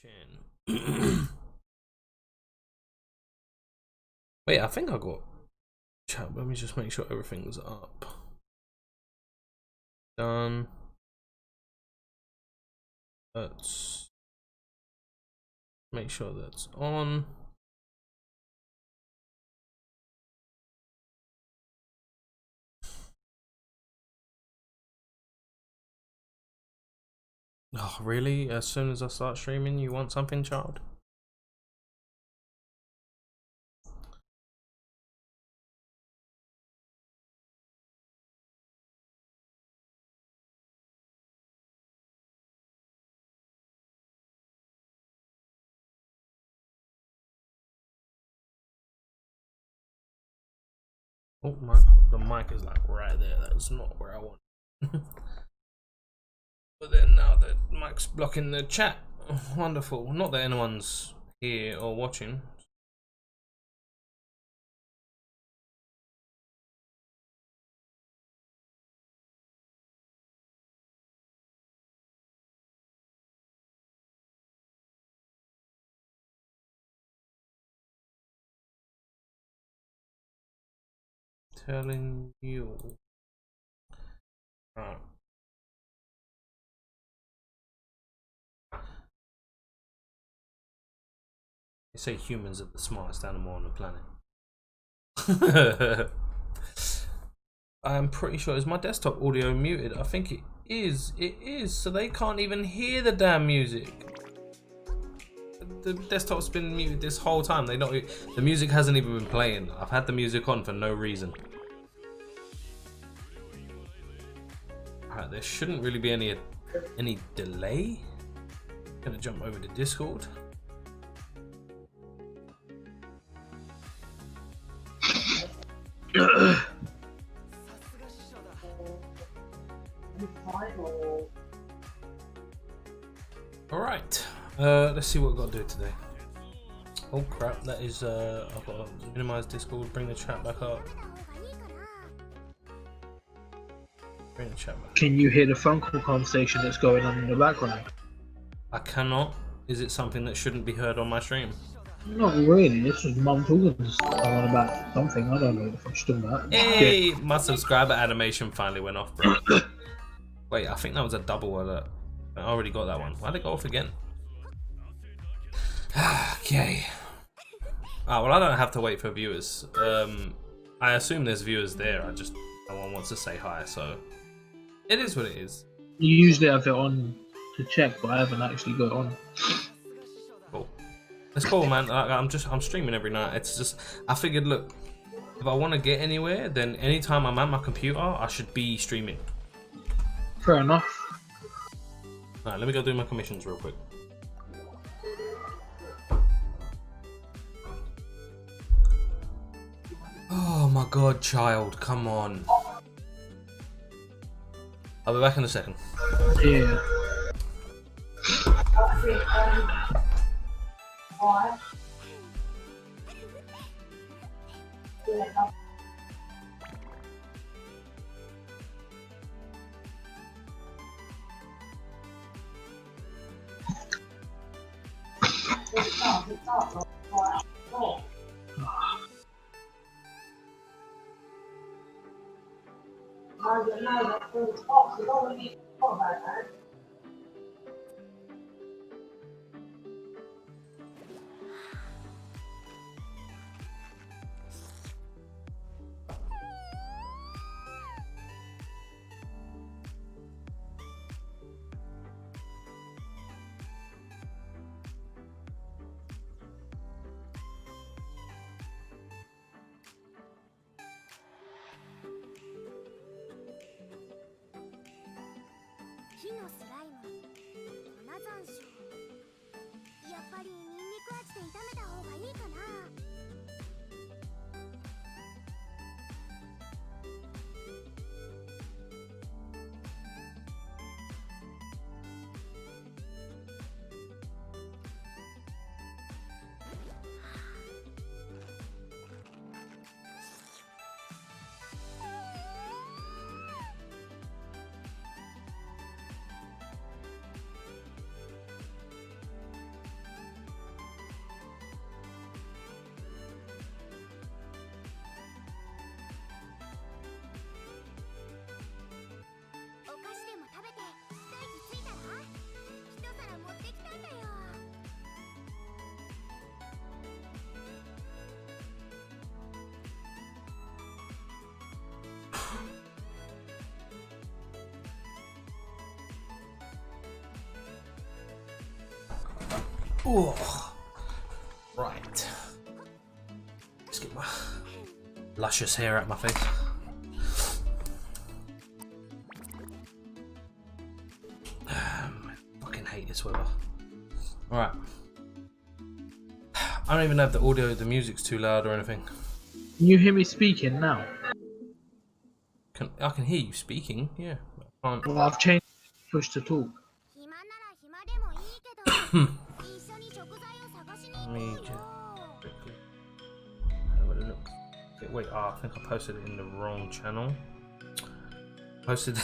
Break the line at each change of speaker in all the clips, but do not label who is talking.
Chin. Wait, I think I got chat. Let me just make sure everything's up. Done. Let's make sure that's on. Oh, really? As soon as I start streaming, you want something, child? Oh my, the mic is like right there. That's not where I want. But then now the mic's blocking the chat. Wonderful. Not that anyone's here or watching. Telling you. Right. They say humans are the smartest animal on the planet. I'm pretty sure, is my desktop audio muted? I think it is. It is. So they can't even hear the damn music. The desktop's been muted this whole time. They don't. The music hasn't even been playing. I've had the music on for no reason. Alright, there shouldn't really be any delay. I'm gonna jump over to Discord. Alright, let's see what we've got to do today. Oh crap, that is, I've got to minimize Discord, bring the chat back up. Bring the chat back.
Can you hear the phone call conversation that's going on in the background?
I cannot. Is it something that shouldn't be heard on my stream?
Not really, this was mum talking to someone about something, I don't know what the fuck she's talking about.
Hey, my subscriber animation finally went off, bro. Wait, I think that was a double alert. I already got that one. Why'd it go off again? Okay. Ah, well, I don't have to wait for viewers. I assume there's viewers there. No one wants to say hi, so it is what it is.
You usually have it on to check, but I haven't actually got it on.
Cool. It's cool, man. I'm streaming every night. It's just, I figured, look, if I want to get anywhere, then anytime I'm at my computer, I should be streaming.
Fair enough.
Alright, let me go do my commissions real quick. Oh my god, child, come on. I'll be back in a second.
Yeah.
Oh, right. Let's get my luscious hair out my face. Fucking hate this weather. Alright. I don't even know if the music's too loud or anything.
Can you hear me speaking now?
I can hear you speaking, yeah.
Well, I've changed push to talk.
Let me just quickly have a look. Wait, I think I posted it in the wrong channel. Posted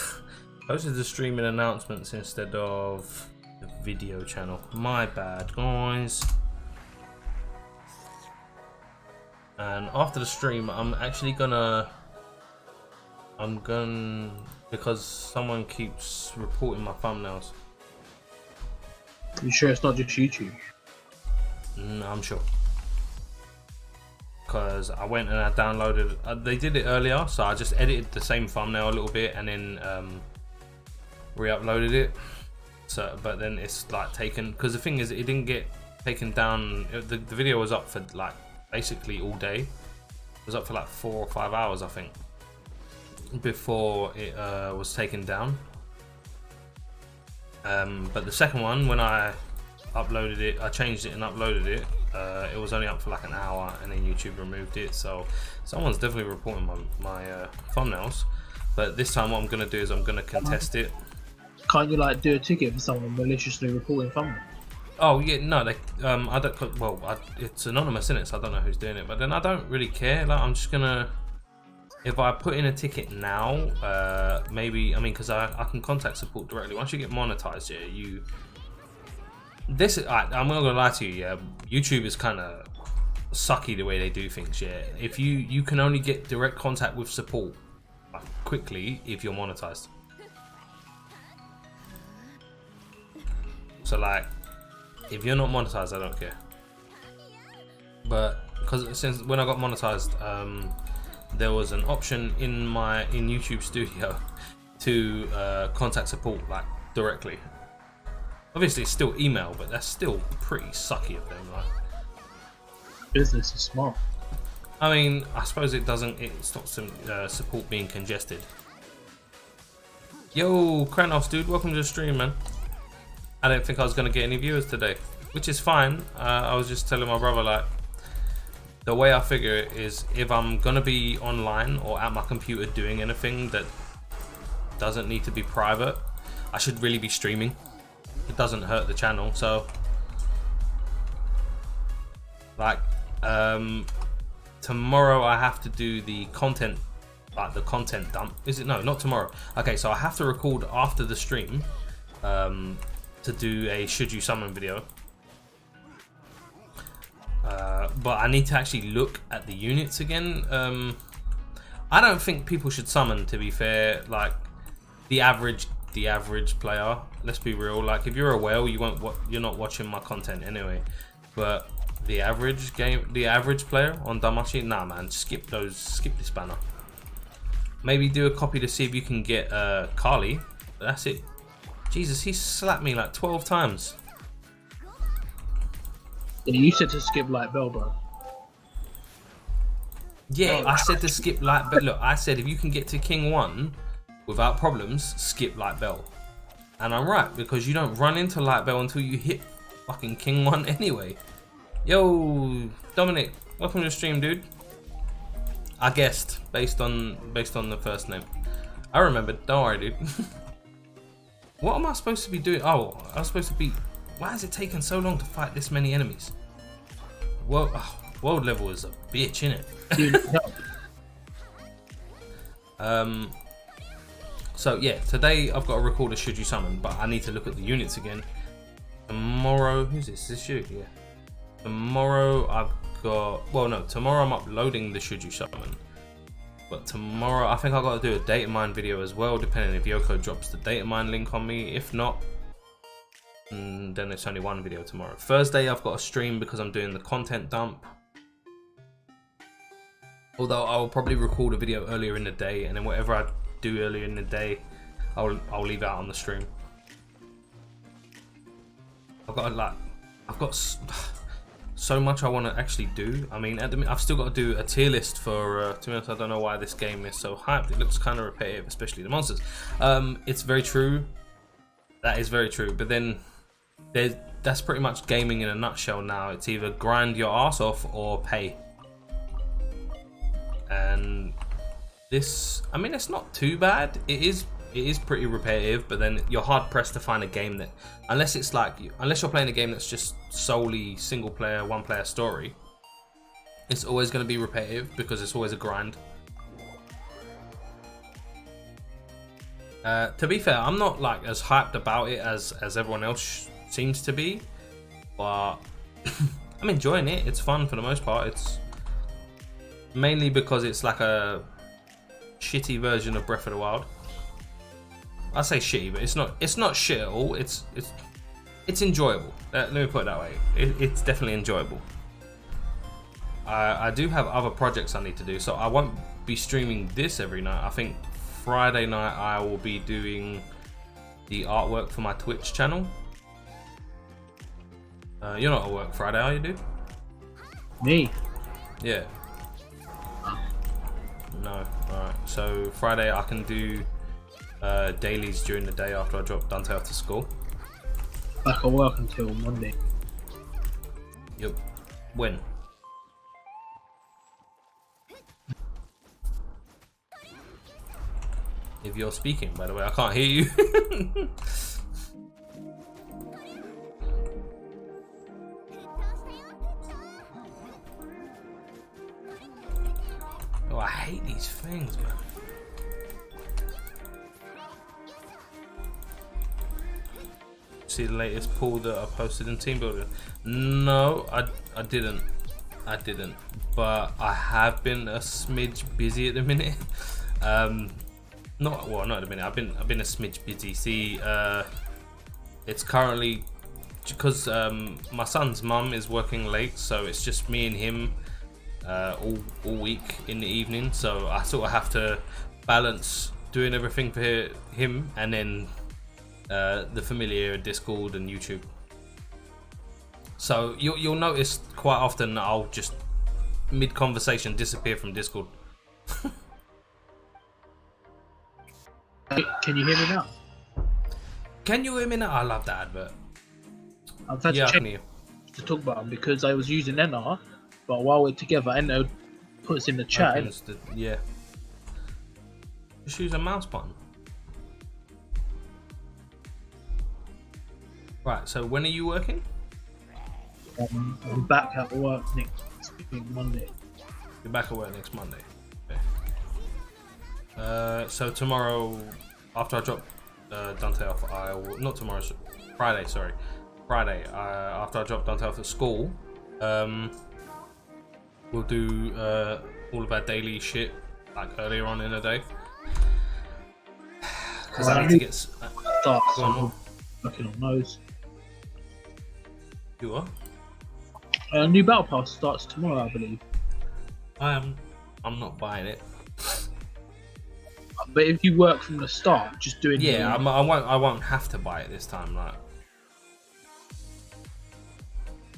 the streaming announcements instead of the video channel. My bad, guys. And after the stream, I'm gonna because someone keeps reporting my thumbnails.
You sure it's not just YouTube?
I'm sure. Because I went and I downloaded. They did it earlier, so I just edited the same thumbnail a little bit and then re-uploaded it. So, but then it's like taken. Because the thing is, it didn't get taken down. The video was up for like basically all day. It was up for like 4 or 5 hours, I think, before it was taken down. But the second one, when I uploaded it, I changed it and uploaded it. It was only up for like an hour, and then YouTube removed it. So someone's definitely reporting my thumbnails. But this time, what I'm gonna do is I'm gonna contest it.
Can't you like do a ticket for someone maliciously reporting thumbnails?
Oh yeah, no, they, I don't. Well, it's anonymous, isn't it? So I don't know who's doing it. But then I don't really care. Like, I'm just gonna. If I put in a ticket now, maybe, I mean, because I can contact support directly. Once you get monetized, yeah, I'm not gonna lie to you, yeah, YouTube is kind of sucky the way they do things, yeah. If you can only get direct contact with support like, quickly if you're monetized. So like, if you're not monetized, I don't care. But because since when I got monetized, there was an option in YouTube Studio to contact support like directly. Obviously it's still email, but that's still pretty sucky of them. Like,
business is smart.
I mean, I suppose it stops support being congested. Yo, Kranos dude, welcome to the stream, man. I didn't think I was gonna get any viewers today, which is fine. I was just telling my brother, like, the way I figure it is, if I'm gonna be online or at my computer doing anything that doesn't need to be private, I should really be streaming. It doesn't hurt the channel. So like tomorrow I have to do the content, like the content dump. Is it? No, not tomorrow. Okay, so I have to record after the stream to do a should you summon video. But I need to actually look at the units again. I don't think people should summon, to be fair. Like the average player, let's be real, like if you're a whale, you're not watching my content anyway. But the average player on Damashi, nah man, skip this banner. Maybe do a copy to see if you can get Carly, but that's it. Jesus, he slapped me like 12 times.
Yeah, you said to skip Light Bell, bro.
Yeah, I said to skip Light Bell. Look, I said if you can get to King 1 without problems, skip Light Bell. And I'm right, because you don't run into Light Bell until you hit fucking King 1 anyway. Yo, Dominic, welcome to the stream, dude. I guessed based on the first name. I remembered, don't worry, dude. What am I supposed to be doing? Oh, I was supposed to be... Why has it taken so long to fight this many enemies? Well, world level is a bitch, innit? So yeah, today I've got to record a should you summon, but I need to look at the units again. Tomorrow, who's this? This you? Yeah. Tomorrow I've got... Well, no, tomorrow I'm uploading the should you summon. But tomorrow I think I've got to do a data mine video as well, depending if Yoko drops the data mine link on me. If not, then it's only one video tomorrow. Thursday I've got a stream because I'm doing the content dump. Although I will probably record a video earlier in the day, and then whatever I do earlier in the day, I'll leave out on the stream. I've got to, like, I've got so much I want to actually do. I mean, at the minute, I've still got to do a tier list for. To be honest, I don't know why this game is so hyped. It looks kind of repetitive, especially the monsters. It's very true. That is very true. But then, that's pretty much gaming in a nutshell now. It's either grind your ass off or pay. And this, I mean, it's not too bad. It is pretty repetitive, but then you're hard pressed to find a game that, unless you're playing a game that's just solely single player, one player story, it's always going to be repetitive because it's always a grind. To be fair, I'm not like as hyped about it as everyone else seems to be, but I'm enjoying it. It's fun for the most part. It's mainly because it's like a shitty version of Breath of the Wild. I say shitty, but it's not shit at all. It's enjoyable. Let me put it that way. It's definitely enjoyable. I do have other projects I need to do, so I won't be streaming this every night. I think Friday night I will be doing the artwork for my Twitch channel. You're not at work Friday, are you, dude?
Me?
Yeah. No. Alright. So Friday I can do dailies during the day after I drop Dante off to school.
I can work until Monday.
Yep. When? If you're speaking, by the way, I can't hear you. Oh, I hate these things, man. See the latest poll that I posted in Team Building? No, I didn't. But I have been a smidge busy at the minute. Not at the minute. I've been a smidge busy. See, it's currently because my son's mum is working late, so it's just me and him all week in the evening. So I sort of have to balance doing everything for him and then the familiar Discord and YouTube. So you'll notice quite often that I'll just mid conversation disappear from Discord.
Can you hear me now?
Can you hear me now? I love that advert.
I've had
Yeah, I
to
can
check
hear.
to talk about them because I was using NR, but while we're together, NR puts in the chat.
Opens yeah. Just use a mouse button. Right, so when are you working?
I'm back at work next Monday.
You're back at work next Monday. Okay. So tomorrow, after I drop Dante off, not tomorrow, Friday. Sorry, Friday. After I drop Dante off at school, we'll do all of our daily shit like earlier on in the day. Because I need to get
working on those.
You are?
New battle pass starts tomorrow, I believe.
I'm not buying it.
But if you work from the start, just doing
Yeah, I won't have to buy it this time. Like,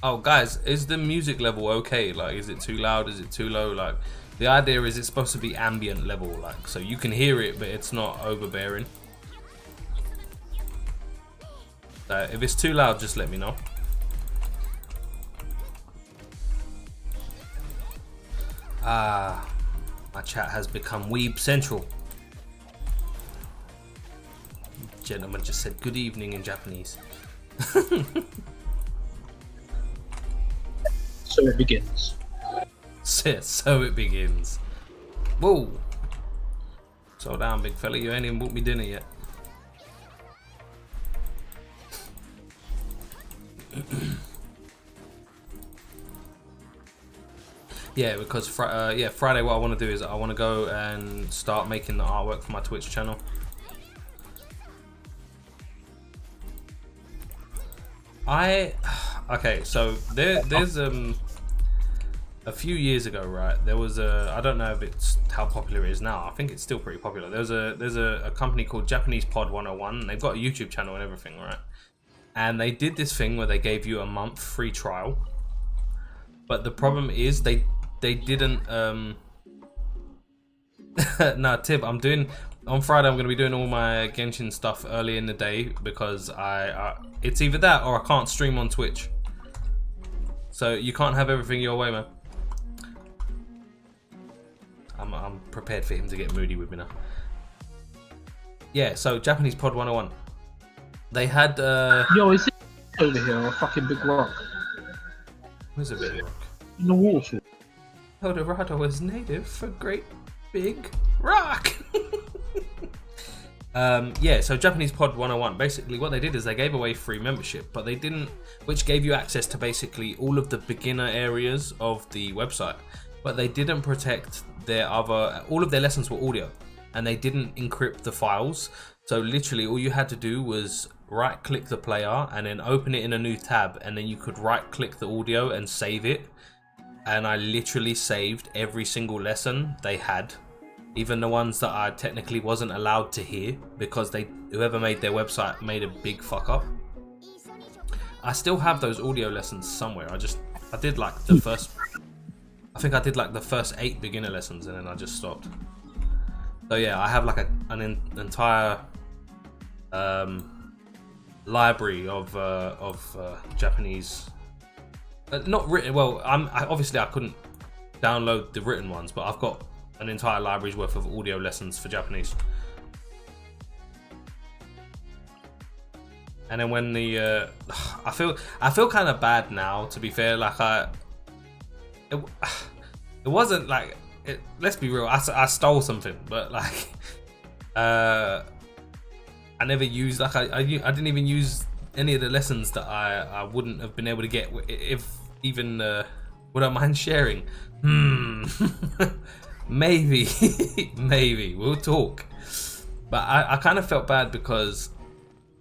oh guys, is the music level okay? Like, is it too loud? Is it too low? Like, the idea is it's supposed to be ambient level, like, so you can hear it, but it's not overbearing. If it's too loud, just let me know. Ah, my chat has become Weeb Central. Gentleman just said good evening in Japanese.
So it begins.
So it begins. Whoa. Slow down, big fella. You ain't even bought me dinner yet. Yeah, because Friday what I want to do is I want to go and start making the artwork for my Twitch channel. Okay, so there's a few years ago, right? There was I don't know if it's how popular it is now. I think it's still pretty popular. There's a company called Japanese Pod 101. They've got a YouTube channel and everything, right? and they did this thing where they gave you a month free trial. But the problem is they didn't. Nah, Tib, I'm doing on Friday. I'm gonna be doing all my Genshin stuff early in the day because it's either that or I can't stream on Twitch. So you can't have everything your way, man. I'm prepared for him to get moody with me now. Yeah, so Japanese Pod 101. They had
Yo, is it over here a fucking big rock?
Where's a big rock?
In the water.
Eldorado is native for Great Big Rock. Yeah, so Japanese Pod 101. Basically, what they did is they gave away free membership, but they didn't, which gave you access to basically all of the beginner areas of the website. But they didn't protect their other. All of their lessons were audio, and they didn't encrypt the files. So literally, all you had to do was right-click the player and then open it in a new tab, and then you could right-click the audio and save it. And I literally saved every single lesson they had, even the ones that I technically wasn't allowed to hear because whoever made their website made a big fuck up. I still have those audio lessons somewhere. I did like the first. I think I did like the first 8 beginner lessons and then I just stopped. So yeah, I have like an entire library of Japanese. Not written. Well, obviously I couldn't download the written ones, but I've got an entire library's worth of audio lessons for Japanese. And then when the I feel kind of bad now. To be fair, like it wasn't like it. Let's be real. I stole something, but like I never used like I didn't even use any of the lessons that I wouldn't have been able to get if even would I mind sharing? Maybe maybe we'll talk. But I kind of felt bad because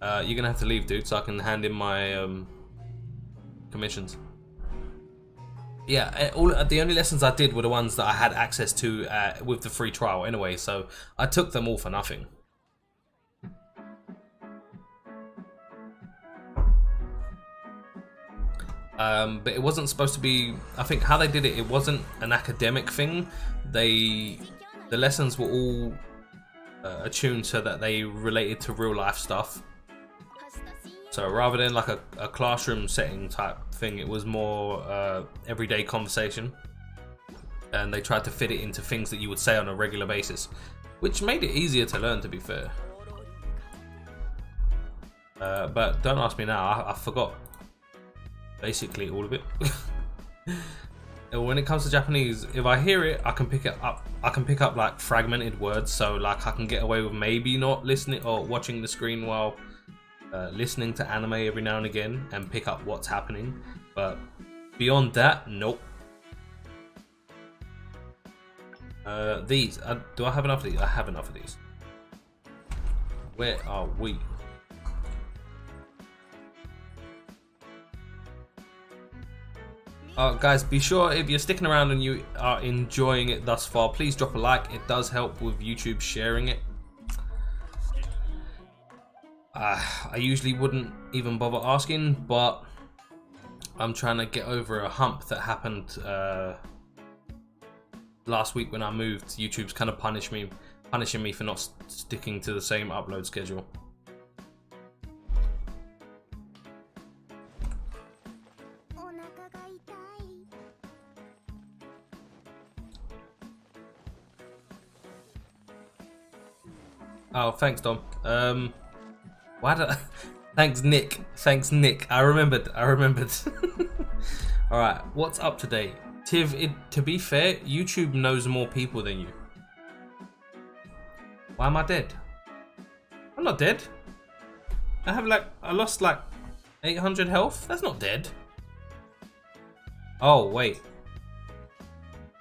you're gonna have to leave, dude, so I can hand in my commissions. Yeah, the only lessons I did were the ones that I had access to with the free trial anyway, so I took them all for nothing. But it wasn't supposed to be. I think how they did it, it wasn't an academic thing. The lessons were all attuned so that they related to real life stuff. So rather than like a classroom setting type thing, it was more everyday conversation. And they tried to fit it into things that you would say on a regular basis, which made it easier to learn, to be fair. But don't ask me now, I forgot basically all of it. When it comes to Japanese, if I hear it, I can pick it up. I can pick up like fragmented words, so like I can get away with maybe not listening or watching the screen while listening to anime every now and again and pick up what's happening. But beyond that, nope. These, do I have enough of these? I have enough of these. Where are we? Guys, be sure if you're sticking around and you are enjoying it thus far, please drop a like. It does help with YouTube sharing it. I usually wouldn't even bother asking, but I'm trying to get over a hump that happened last week when I moved. YouTube's kind of punishing me for not sticking to the same upload schedule. Oh, thanks, Dom. Why did I... Thanks, Nick. Thanks, Nick. I remembered. Alright, what's up today? Tiv, to be fair, YouTube knows more people than you. Why am I dead? I'm not dead. I lost like 800 health. That's not dead. Oh, wait.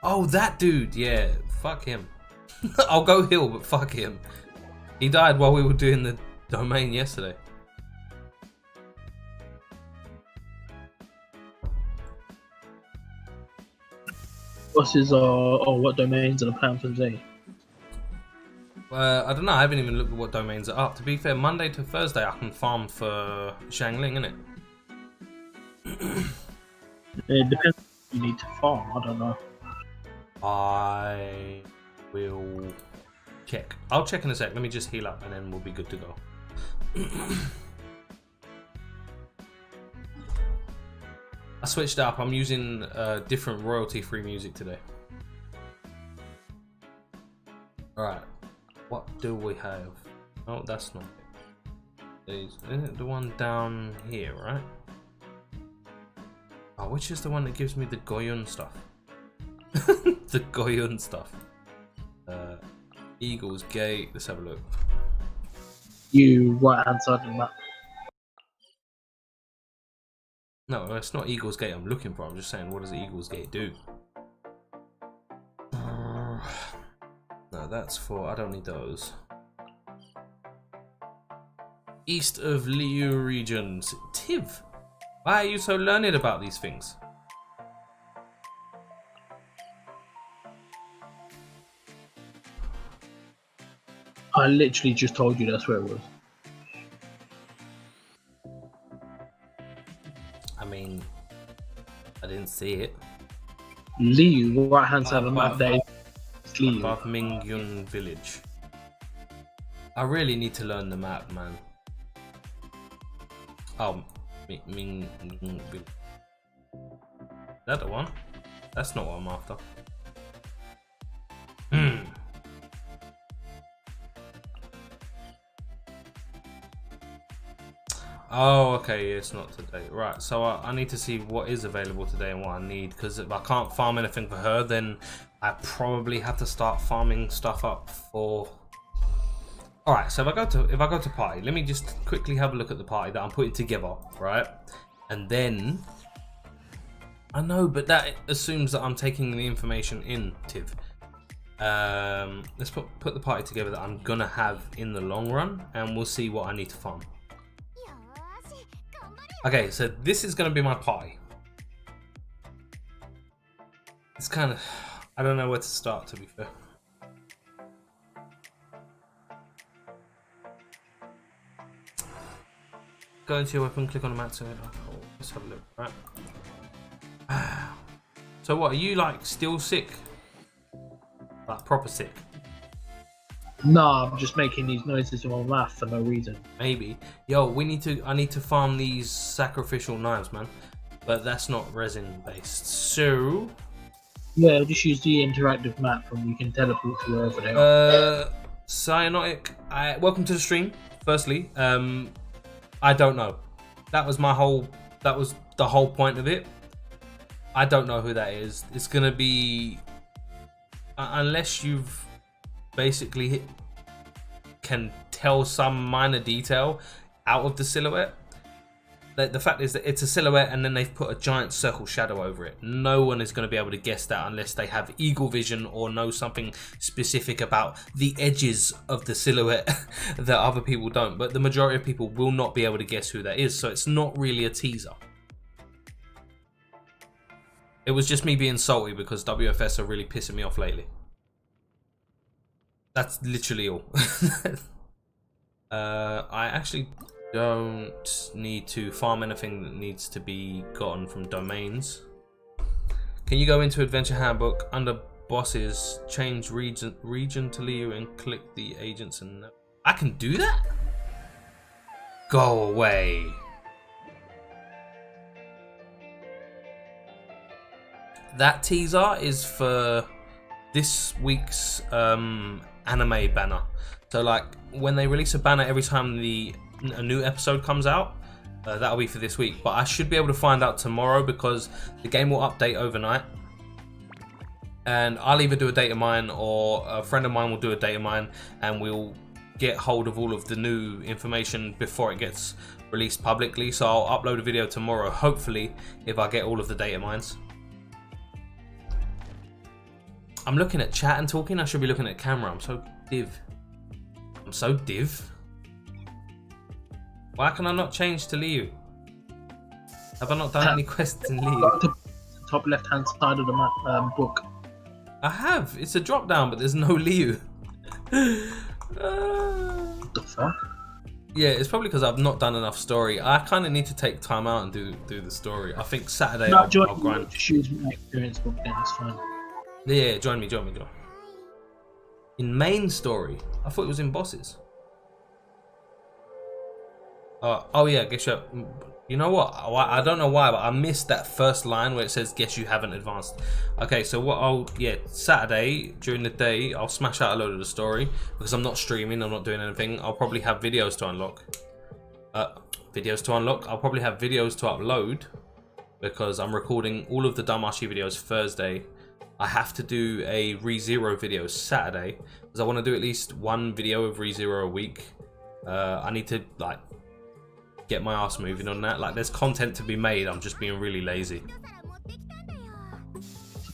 Oh, that dude. Yeah, fuck him. I'll go heal, but fuck him. He died while we were doing the domain yesterday.
What's his what domains are the plan for today?
I don't know. I haven't even looked at what domains are up. To be fair, Monday to Thursday I can farm for Shangling, innit?
It depends what you need to farm, I don't know.
I will check. I'll check in a sec. Let me just heal up and then we'll be good to go. I switched up. I'm using different royalty-free music today. Alright. What do we have? Oh, that's not it. Isn't it the one down here, right? Oh, which is the one that gives me the Goyun stuff? The Goyun stuff. Eagle's Gate. Let's have a look.
You right hand side of the map.
No, it's not Eagle's Gate I'm looking for. I'm just saying, what does Eagle's Gate do? No, that's for... I don't need those. East of Liu regions. Tiv, why are you so learned about these things?
I literally just told you that's where it was.
I mean, I didn't see it.
Liu, right hand side of the map, there is Liu.
Above Mingyun village. I really need to learn the map, man. Oh, Ming village. Is that the one? That's not what I'm after. Oh, okay, it's not today. Right, so I need to see what is available today and what I need, because if I can't farm anything for her, then I probably have to start farming stuff up for... Alright, so if I go to party, let me just quickly have a look at the party that I'm putting together, right? And then... I know, but that assumes that I'm taking the information in, Tiv. Let's put the party together that I'm gonna have in the long run, and we'll see what I need to farm. Okay, so this is going to be my party. It's kind of... I don't know where to start, to be fair. Go into your weapon, click on the map to... Oh, let's have a look, right? So what, are you like still sick? Like proper sick?
No, I'm just making these noises in my mouth for no reason.
Maybe. Yo, I need to farm these sacrificial knives, man. But that's not resin based. So...
Yeah, just use the interactive map and you can teleport to wherever they are.
Cyanotic, welcome to the stream, firstly. I don't know. That was the whole point of it. I don't know who that is. It's gonna be... unless you've... basically can tell some minor detail out of the silhouette. The fact is that it's a silhouette and then they've put a giant circle shadow over it. No one is going to be able to guess that unless they have eagle vision or know something specific about the edges of the silhouette that other people don't. But the majority of people will not be able to guess who that is, so it's not really a teaser. It was just me being salty because WFS are really pissing me off lately. That's literally all. I actually don't need to farm anything that needs to be gotten from domains. Can you go into Adventure Handbook under bosses, change region to Liu and click the agents and... I can do that? Go away. That teaser is for this week's anime banner. So like when they release a banner every time a new episode comes out, that'll be for this week. But I should be able to find out tomorrow because the game will update overnight. And I'll either do a data mine or a friend of mine will do a data mine and we'll get hold of all of the new information before it gets released publicly. So I'll upload a video tomorrow, hopefully, if I get all of the data mines. I'm looking at chat and talking. I should be looking at camera. I'm so div. I'm so div. Why can I not change to Liu? Have I not done any quests in Liu?
Top left hand side of the map book.
I have. It's a drop down, but there's no Liu.
What the fuck?
Yeah, it's probably because I've not done enough story. I kind of need to take time out and do the story. I think Saturday
No,
I'll grind.
just use my experience book then, it's fine.
Yeah, join me. In main story, I thought it was in bosses. Oh yeah, guess you know what? I don't know why, but I missed that first line where it says "Guess you haven't advanced." Okay, so Saturday during the day I'll smash out a load of the story because I'm not streaming, I'm not doing anything. I'll probably have videos to unlock. I'll probably have videos to upload because I'm recording all of the Damashi videos Thursday. I have to do a ReZero video Saturday because I want to do at least one video of ReZero a week. I need to get my ass moving on that. There's content to be made. I'm just being really lazy.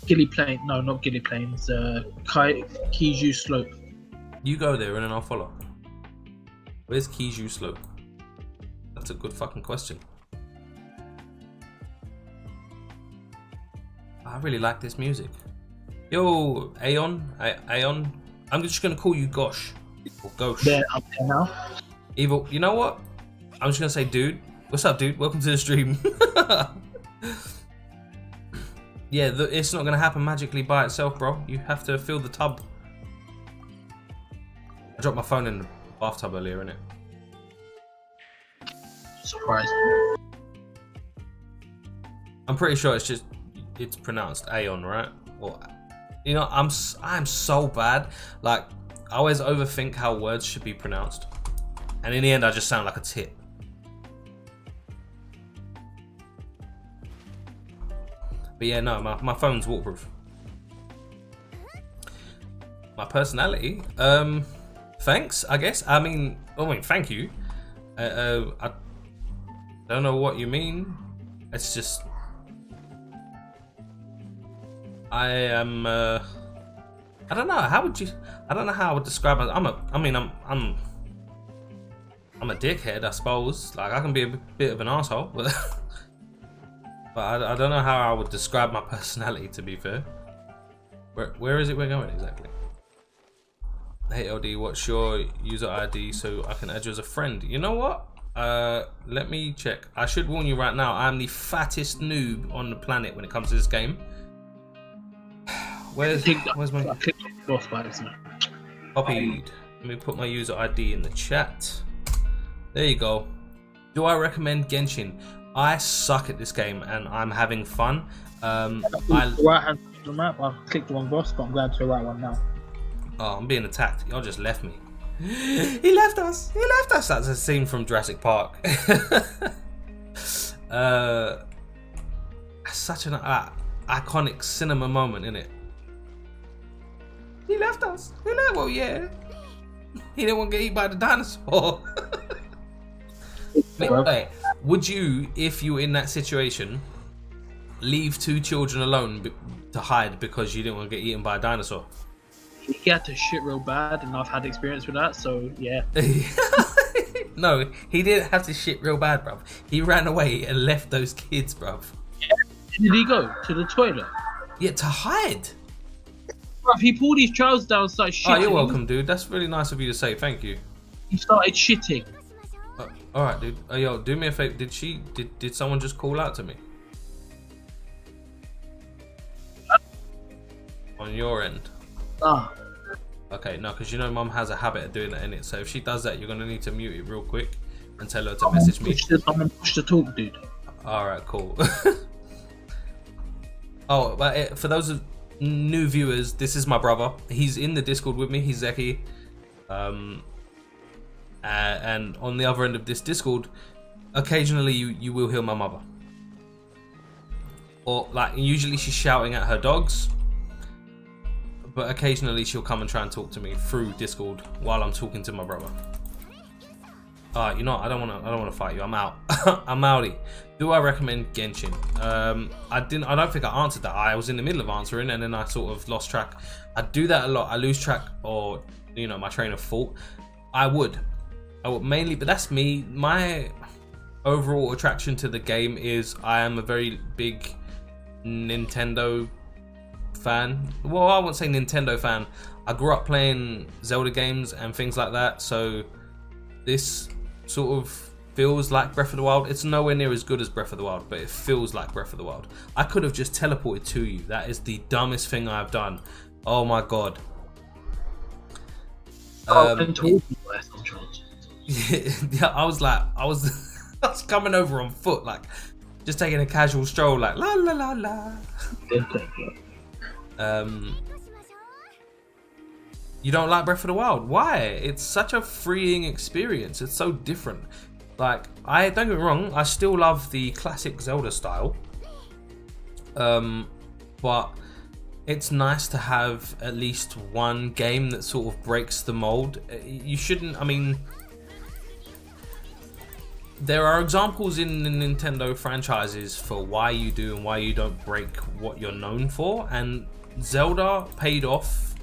Gilly Plain, no, not Gilly Plains. Kiju Slope.
You go there and then I'll follow. Where's Kiju Slope? That's a good fucking question. I really like this music. Yo, Aeon. I'm just gonna call you Gosh or Gosh.
There, up there now.
Evil. You know what? I'm just gonna say, dude. What's up, dude? Welcome to the stream. Yeah, it's not gonna happen magically by itself, bro. You have to fill the tub. I dropped my phone in the bathtub earlier, innit?
Surprise.
I'm pretty sure it's pronounced Aeon, right? Or, you know, I'm so bad. I always overthink how words should be pronounced, and in the end, I just sound like a tit. But yeah, no, my phone's waterproof. My personality, thanks, I guess. I mean, thank you. I don't know what you mean. It's just I am. I don't know. How would you? I don't know how I would describe it. I'm a dickhead, I suppose. I can be a bit of an asshole, but. But I don't know how I would describe my personality, to be fair. Where is it we're going exactly? Hey LD, what's your user ID so I can add you as a friend? You know what? Let me check. I should warn you right now, I'm the fattest noob on the planet when it comes to this game. Where's my... Copied. Let me put my user ID in the chat. There you go. Do I recommend Genshin? I suck at this game and I'm having fun.
Right hand on the map. I clicked the wrong boss, but I'm going to the right one now.
Oh, I'm being attacked. Y'all just left me. He left us. He left us. That's a scene from Jurassic Park. Such an iconic cinema moment, innit? He left us. He left. Well, yeah. He didn't want to get eaten by the dinosaur. Hey, would you, if you were in that situation, leave two children alone to hide because you didn't want to get eaten by a dinosaur?
He had to shit real bad, and I've had experience with that, so yeah.
No, he didn't have to shit real bad, bruv. He ran away and left those kids, bruv.
Yeah. Did he go to the toilet?
Yeah, to hide.
Bruv, he pulled his trousers down and started shitting.
Oh, you're welcome, dude. That's really nice of you to say. Thank you.
He started shitting.
All right, dude. Yo, do me a favor. Did someone just call out to me? On your end?
Ah.
Okay, no, because you know Mum has a habit of doing that, innit? So if she does that, you're gonna need to mute it real quick and tell her to message me.
I'm gonna push the talk, dude.
All right, cool. Oh, but for those new viewers, this is my brother. He's in the Discord with me. He's Zeki. And on the other end of this Discord, occasionally you will hear my mother. Or usually she's shouting at her dogs, but occasionally she'll come and try and talk to me through Discord while I'm talking to my brother. You know what? I don't want to fight you. I'm out. I'm outie. Do I recommend Genshin? I don't think I answered that. I was in the middle of answering and then I sort of lost track. I do that a lot. I lose track, or my train of thought. I would mainly, but that's me. My overall attraction to the game is I am a very big Nintendo fan. Well, I won't say Nintendo fan. I grew up playing Zelda games and things like that, so this sort of feels like Breath of the Wild. It's nowhere near as good as Breath of the Wild, but it feels like Breath of the Wild. I could have just teleported to you. That is the dumbest thing I've done. Oh my god. Yeah, I was I was coming over on foot, like just taking a casual stroll, like la la la la. You don't like Breath of the Wild? Why? It's such a freeing experience. It's so different. Like, I don't get me wrong, I still love the classic Zelda style. But it's nice to have at least one game that sort of breaks the mold. You shouldn't, I mean, there are examples in the Nintendo franchises for why you do and why you don't break what you're known for, and Zelda paid off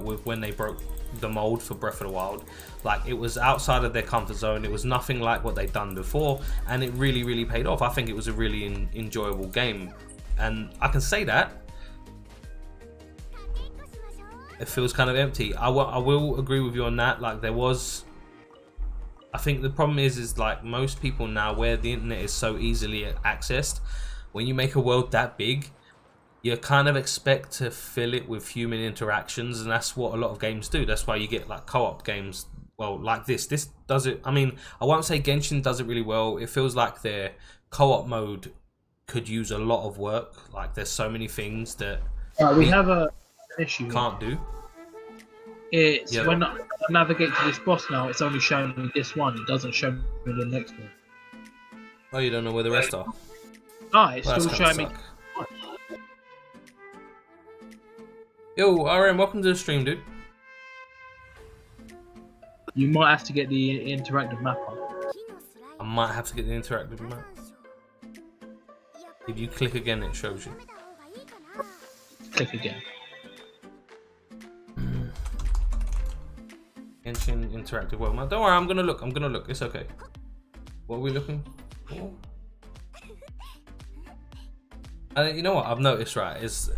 with when they broke the mold for Breath of the Wild. Like, it was outside of their comfort zone. It was nothing like what they'd done before, and it really, really paid off. I think it was a really enjoyable game, and I can say that it feels kind of empty. I will agree with you on that. Like, there was, I think the problem is like most people now, where the internet is so easily accessed, when you make a world that big, you kind of expect to fill it with human interactions, and that's what a lot of games do. That's why you get like co-op games, well, like this does it. I mean, I won't say Genshin does it really well. It feels like their co-op mode could use a lot of work. Like, there's so many things that
we have an issue
can't do.
It's when I navigate to this boss now, it's only showing me this one. It doesn't show me the next one.
Oh, you don't know where the rest are?
Ah, it's still showing me.
Yo, RM, welcome to the stream, dude.
You might have to get the interactive map on.
I might have to get the interactive map. If you click again, it shows you.
Click again.
Genshin interactive world map. Don't worry, I'm gonna look. It's okay. What are we looking for? You know what I've noticed, right, is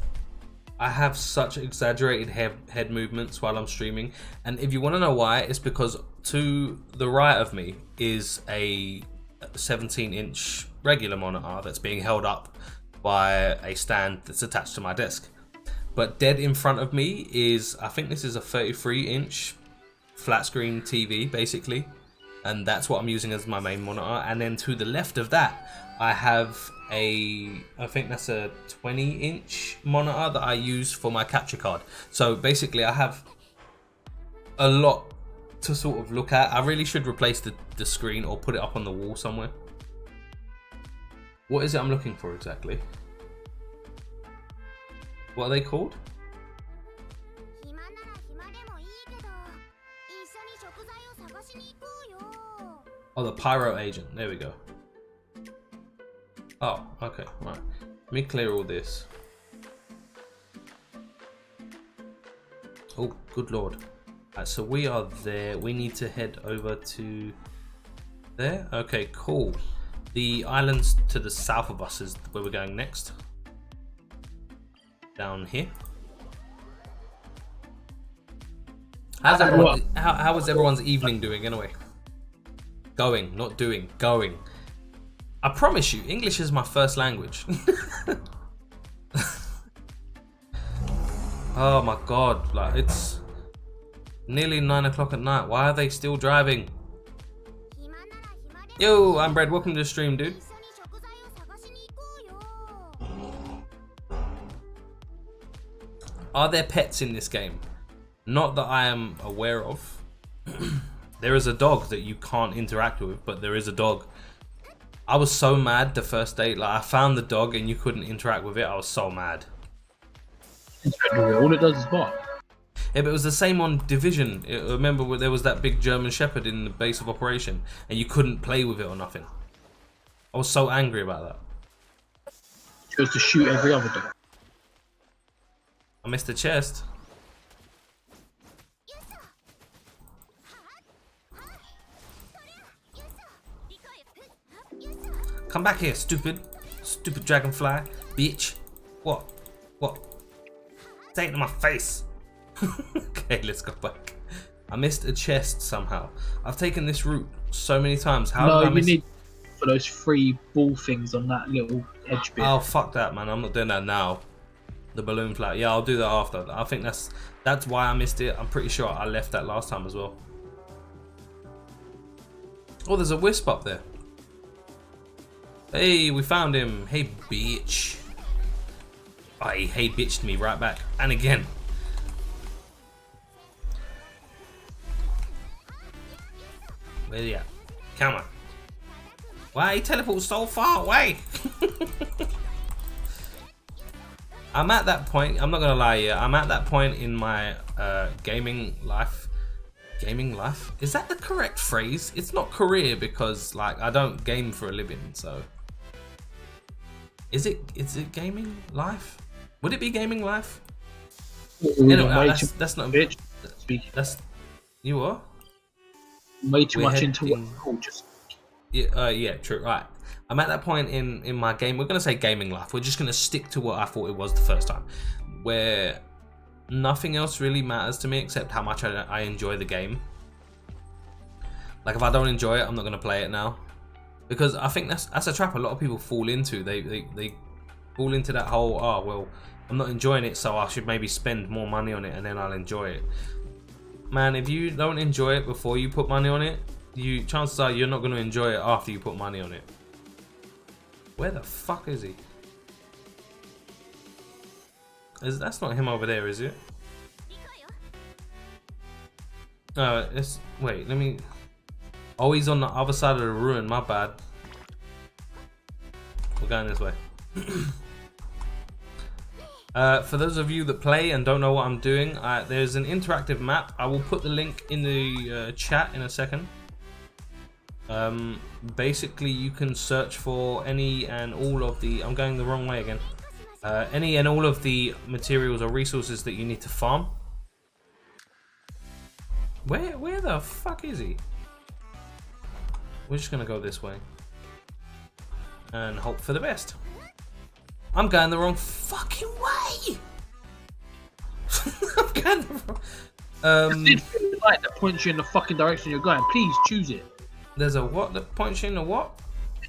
I have such exaggerated head movements while I'm streaming, and if you want to know why, it's because to the right of me is a 17-inch regular monitor that's being held up by a stand that's attached to my desk. But dead in front of me is, I think this is a 33-inch flat screen TV, basically, and that's what I'm using as my main monitor. And then to the left of that, I have I think that's a 20-inch monitor that I use for my capture card. So basically I have a lot to sort of look at. I really should replace the screen or put it up on the wall somewhere. What is it I'm looking for exactly? What are they called? Oh, the Pyro Agent. There we go. Oh, okay, right. Let me clear all this. Oh, good lord. Right, so we are there. We need to head over to there. Okay, cool. The islands to the south of us is where we're going next. Down here. How was everyone's evening doing anyway? Going, not doing, going. I promise you, English is my first language. Oh my god, like, it's nearly 9 o'clock at night. Why are they still driving? Yo, I'm Brad. Welcome to the stream, dude. Are there pets in this game? Not that I am aware of. There is a dog that you can't interact with, but there is a dog. I was so mad the first day. Like, I found the dog and you couldn't interact with it. I was so mad.
All it does is bark.
Yeah, but it was the same on Division. Remember where there was that big German Shepherd in the base of operation and you couldn't play with it or nothing. I was so angry about that.
Chose to shoot every other dog.
I missed the chest. Come back here, stupid dragonfly, bitch. What? Say it to my face. Okay, let's go back. I missed a chest somehow. I've taken this route so many times. How did I miss?
You need for those 3 ball things on that little edge bit.
Oh, fuck that, man. I'm not doing that now. The balloon flat. Yeah, I'll do that after. I think that's why I missed it. I'm pretty sure I left that last time as well. Oh, there's a wisp up there. Hey, we found him. Hey, bitch. Oh, he hey bitched me right back. And again. Where you at? Come on. Why he teleports so far away? I'm at that point, I'm not gonna lie, yeah, I'm at that point in my gaming life. Gaming life? Is that the correct phrase? It's not career because like I don't game for a living, so. Is it gaming life? Would it be gaming life? Anyway, that's not
bitch.
That's you are?
Way too much into what it's called, just
yeah, true. Right. I'm at that point in my game. We're gonna say gaming life. We're just gonna stick to what I thought it was the first time, where nothing else really matters to me except how much I enjoy the game. Like if I don't enjoy it, I'm not gonna play it now, because I think that's a trap a lot of people fall into. They fall into that whole, oh well, I'm not enjoying it, so I should maybe spend more money on it and then I'll enjoy it. Man, if you don't enjoy it before you put money on it, chances are you're not going to enjoy it after you put money on it. Where the fuck is he? That's not him over there, is it? Wait, let me... Oh, he's on the other side of the ruin, my bad. We're going this way. For those of you that play and don't know what I'm doing, there's an interactive map. I will put the link in the chat in a second. Basically, you can search for any and all of the... I'm going the wrong way again. Any and all of the materials or resources that you need to farm. Where the fuck is he? We're just gonna go this way and hope for the best. I'm going the wrong fucking way. I'm going the wrong.
Light that points you in the fucking direction you're going. Please choose it.
There's a what that points you in the what?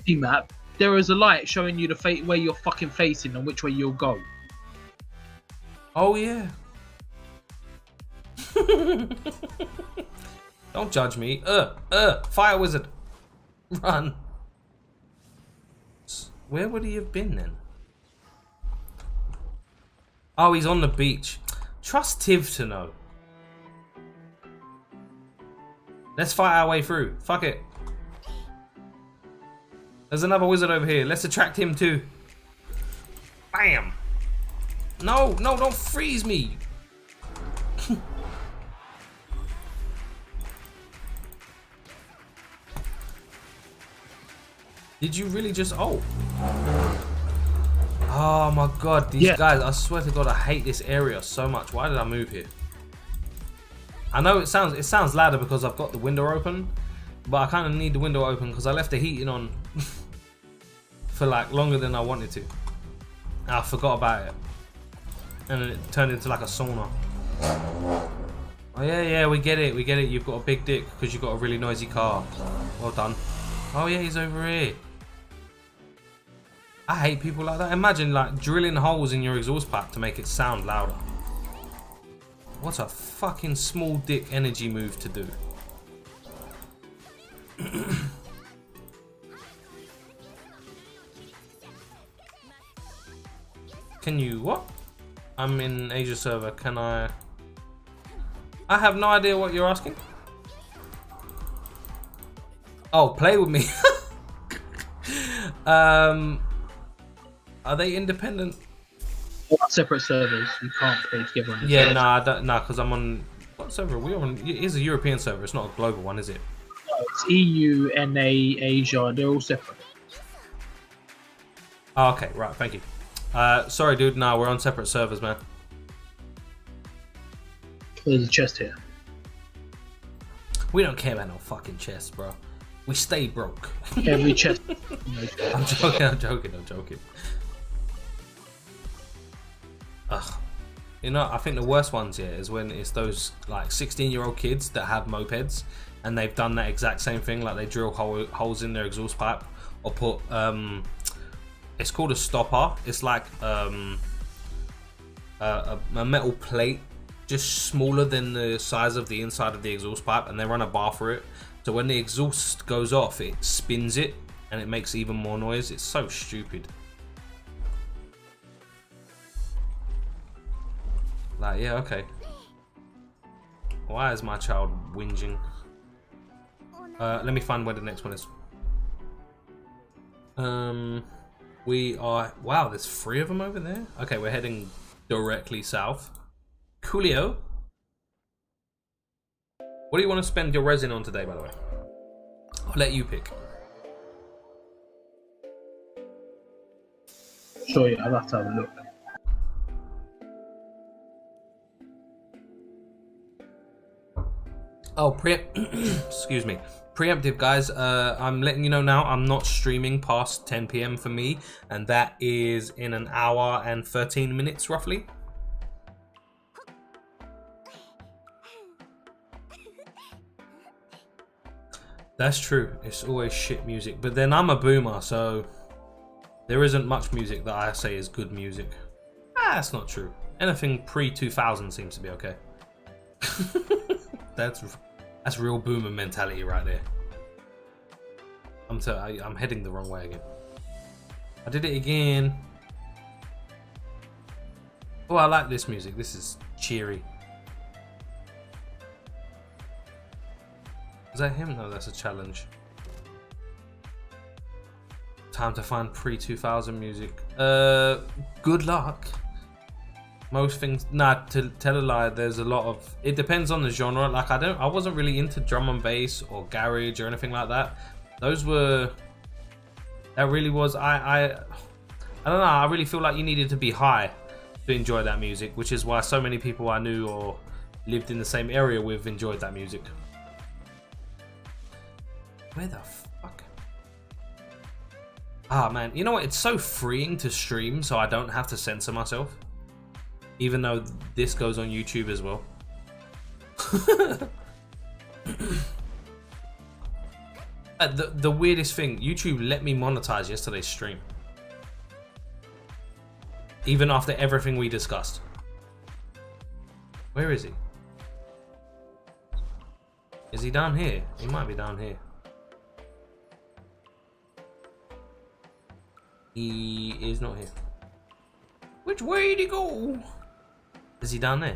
Map. There is a light showing you the where you're fucking facing and which way you'll go.
Oh yeah. Don't judge me. Fire wizard. Run. Where would he have been then? Oh, he's on the beach. Trust Tiv to know. Let's fight our way through. Fuck it. There's another wizard over here. Let's attract him too. Bam. No, don't freeze me. Did you really just... Oh my god, these guys, I swear to god, I hate this area so much. Why did I move here? I know it sounds louder because I've got the window open, but I kind of need the window open because I left the heating on for like longer than I wanted to. I forgot about it. And then it turned into like a sauna. Oh yeah, we get it. You've got a big dick because you've got a really noisy car. Well done. Oh yeah, he's over here. I hate people like that. Imagine like drilling holes in your exhaust pipe to make it sound louder. What a fucking small dick energy move to do. Can you what? I'm in Asia server. Can I have no idea what you're asking. Oh, play with me. Are they independent?
Separate servers. You can't play together on the
server. No, I don't. No, because I'm on. What server are we on? It is a European server. It's not a global one, is it?
No, it's EU, NA, Asia. They're all separate.
Oh, okay, right. Thank you. Sorry, dude. No, we're on separate servers, man.
There's a chest here.
We don't care about no fucking chests, bro. We stay broke.
Every chest.
I'm joking. Ugh. You know, I think the worst ones here is when it's those like 16-year-old kids that have mopeds and they've done that exact same thing, like they drill holes in their exhaust pipe or put it's called a stopper. It's like a metal plate just smaller than the size of the inside of the exhaust pipe, and they run a bar through it, so when the exhaust goes off it spins it and it makes even more noise. It's so stupid. Like, yeah, okay. Why is my child whinging? Let me find where the next one is. We are... Wow, there's 3 of them over there? Okay, we're heading directly south. Coolio. What do you want to spend your resin on today, by the way? I'll let you pick.
Sure, yeah, I'll have to have a look.
Oh, excuse me. Preemptive, guys. I'm letting you know now, I'm not streaming past 10 PM for me, and that is in an hour and 13 minutes, roughly. That's true. It's always shit music, but then I'm a boomer, so there isn't much music that I say is good music. That's not true. Anything pre-2000 seems to be okay. That's real boomer mentality right there. I'm heading the wrong way again. I did it again. Oh, I like this music. This is cheery. Is that him? No, that's a challenge. Time to find pre-2000 music. Good luck. Most things, nah, to tell a lie, there's a lot of, it depends on the genre. Like I wasn't really into drum and bass or garage or anything like that. Those were, that really was, I don't know, I really feel like you needed to be high to enjoy that music, which is why so many people I knew or lived in the same area with enjoyed that music. Where the fuck? Ah man, you know what, it's so freeing to stream so I don't have to censor myself. Even though this goes on YouTube as well. The weirdest thing, YouTube let me monetize yesterday's stream. Even after everything we discussed. Where is he? Is he down here? He might be down here. He is not here. Which way did he go? Is he down there?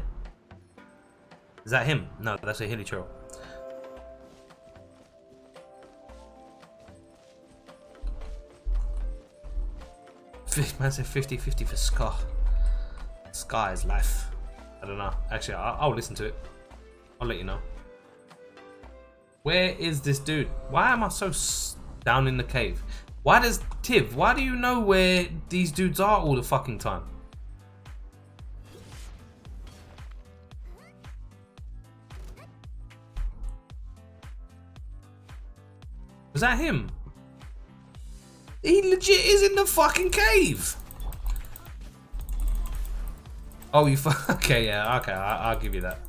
Is that him? No, that's a hilly trail. Man said 50-50 for Ska. Ska is life. I don't know. Actually, I'll listen to it. I'll let you know. Where is this dude? Why am I so down in the cave? Why does Tiv? Why do you know where these dudes are all the fucking time? Was that him? He legit is in the fucking cave. Oh, you okay? Yeah, okay. I'll give you that.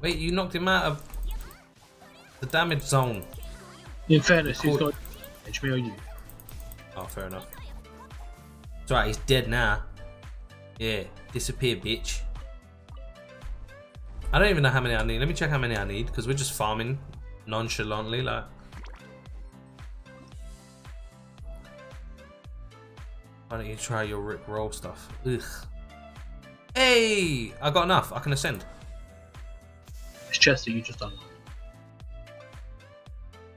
Wait, you knocked him out of the damage zone.
In fairness, he's got HP on you.
Oh, fair enough. It's alright, he's dead now. Yeah, disappear, bitch. I don't even know how many I need. Let me check how many I need, because we're just farming nonchalantly, like. Why don't you try your Rick Roll stuff? Ugh. Hey! I got enough. I can ascend.
It's chest that you just unlocked.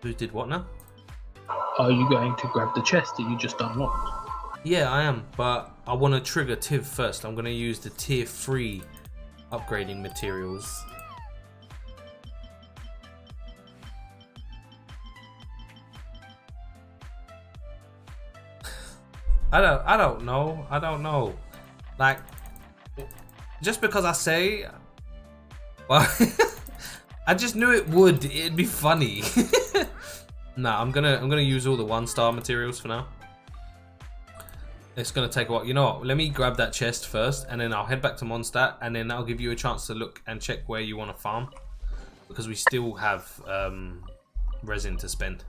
Who did what now?
Are you going to grab the chest that you just unlocked?
Yeah, I am, but I want to trigger Tiv first. I'm going to use the tier 3 upgrading materials. I don't know. Like, just because I say, well, I just knew it'd be funny. Nah, I'm gonna use all the 1-star materials for now. It's gonna take a while. You know what? Let me grab that chest first, and then I'll head back to Mondstadt, and then I'll give you a chance to look and check where you want to farm, because we still have resin to spend.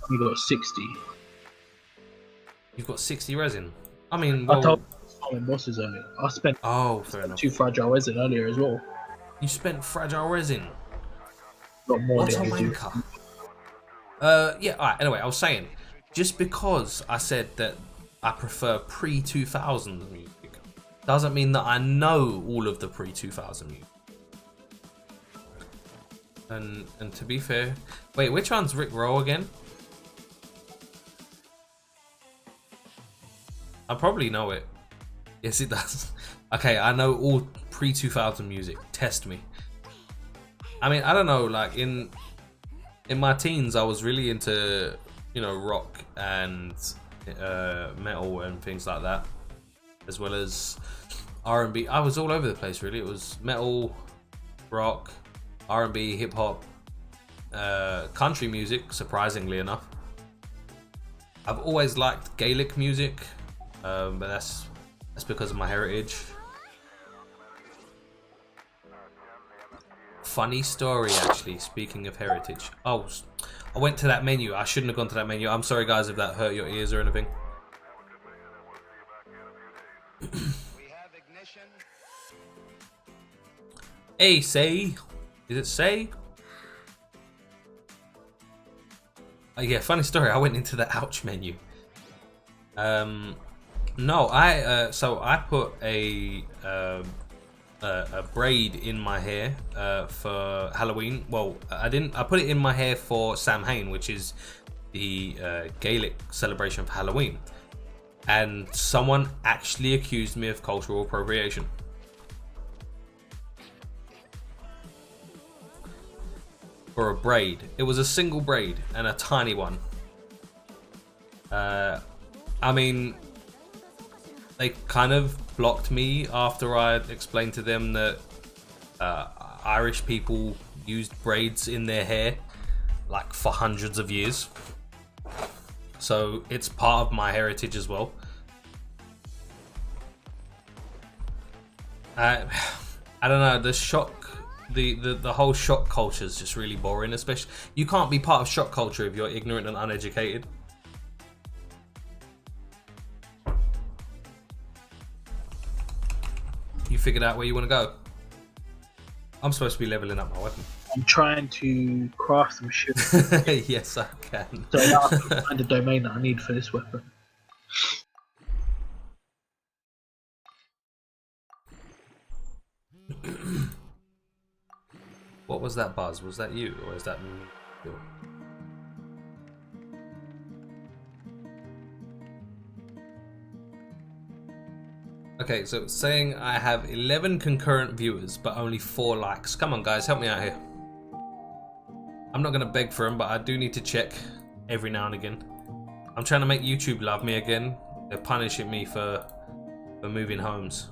You got 60.
You've got 60 resin. I mean, well,
I told farming bosses earlier. I spent
fair enough.
2 fragile resin earlier as well.
You spent fragile resin.
Got more
What a
than you do.
wanker. Yeah. All right. Anyway, I was saying, just because I said that I prefer pre-2000 music doesn't mean that I know all of the pre-2000 music. And to be fair, wait, which one's Rick Roll again? I probably know it. Yes, it does. Okay, I know all pre-2000 music. Test me. I mean, I don't know. Like in my teens, I was really into, you know, rock and metal and things like that, as well as R&B. I was all over the place, really. It was metal, rock, R&B, hip hop, country music. Surprisingly enough, I've always liked Gaelic music, but that's because of my heritage. Funny story, actually, speaking of heritage. Oh, I went to that menu. I shouldn't have gone to that menu. I'm sorry, guys, if that hurt your ears or anything.
We have ignition.
Hey, say. Is it say? Yeah, funny story. I went into the ouch menu. No, so I put a braid in my hair for Halloween. Well, I didn't. I put it in my hair for Samhain, which is the Gaelic celebration for Halloween. And someone actually accused me of cultural appropriation. For a braid. It was a single braid and a tiny one. I mean, they kind of blocked me after I explained to them that Irish people used braids in their hair like for hundreds of years. So it's part of my heritage as well. I don't know, the shock, the whole shock culture is just really boring. Especially, you can't be part of shock culture if you're ignorant and uneducated. You figured out where you want to go. I'm supposed to be leveling up my weapon.
I'm trying to craft some shit.
Yes, I can.
So now I can find the domain that I need for this weapon.
What was that, Buzz? Was that you, or is that me? Okay, so it's saying I have 11 concurrent viewers, but only 4 likes. Come on, guys, help me out here. I'm not gonna beg for them, but I do need to check every now and again. I'm trying to make YouTube love me again. They're punishing me for moving homes.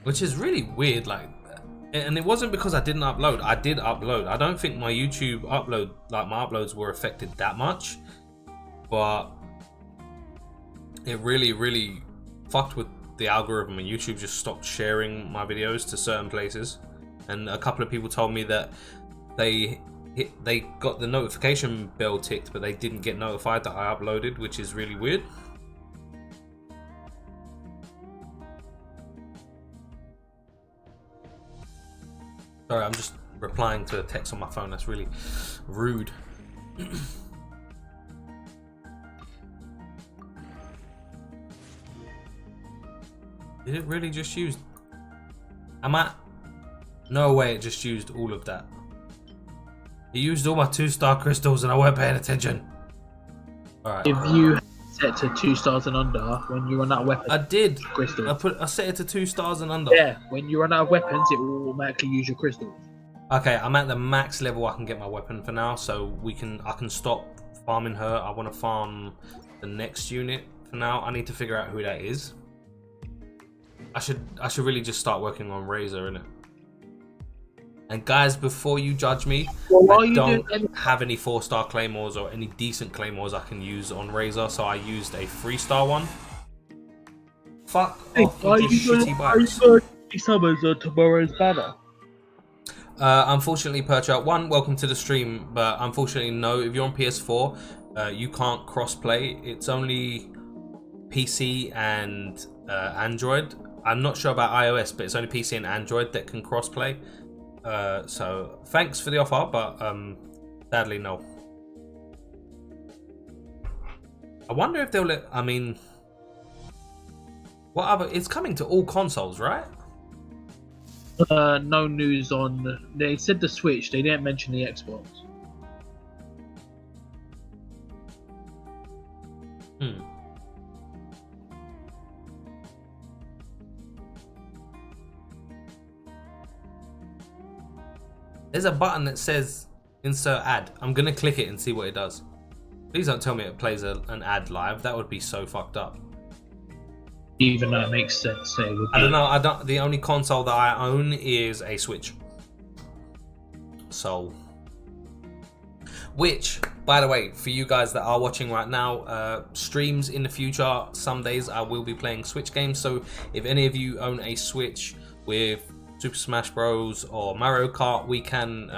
Which is really weird, like, and it wasn't because I didn't upload. I did upload. I don't think my YouTube upload, like my uploads were affected that much, but it really fucked with the algorithm, and YouTube just stopped sharing my videos to certain places. And a couple of people told me that they got the notification bell ticked, but they didn't get notified that I uploaded, which is really weird. Sorry, I'm just replying to a text on my phone. That's really rude. Did it really just use... No way, it just used all of that. It used all my 2-star crystals and I weren't paying attention. Alright.
If you set to 2 stars and under, when you run out of weapons,
I did.
Crystals.
I set it to 2 stars and under.
Yeah, when you run out of weapons, it will automatically use your crystals.
Okay, I'm at the max level I can get my weapon for now, so I can stop farming her. I want to farm the next unit for now. I need to figure out who that is. I should really just start working on Razor, innit? And guys, before you judge me,
Well,
I don't have any 4-star claymores or any decent claymores I can use on Razor, so I used a 3-star one. Fuck off with your shitty bikes.
Are you summons on tomorrow's banner?
Unfortunately, Perchout, one, welcome to the stream, but unfortunately, no. If you're on PS4, you can't cross-play. It's only PC and Android. I'm not sure about iOS, but it's only PC and Android that can cross-play. So thanks for the offer, but sadly, no. I wonder if they'll let. I mean, what other? It's coming to all consoles, right?
No news on. They said the Switch. They didn't mention the Xbox.
There's a button that says insert ad. I'm gonna click it and see what it does. Please don't tell me it plays an ad live. That would be so fucked up.
Even though it makes sense.
I don't know. The only console that I own is a Switch. So, which, by the way, for you guys that are watching right now, streams in the future, some days I will be playing Switch games. So if any of you own a Switch with Super Smash Bros or Mario Kart, we can,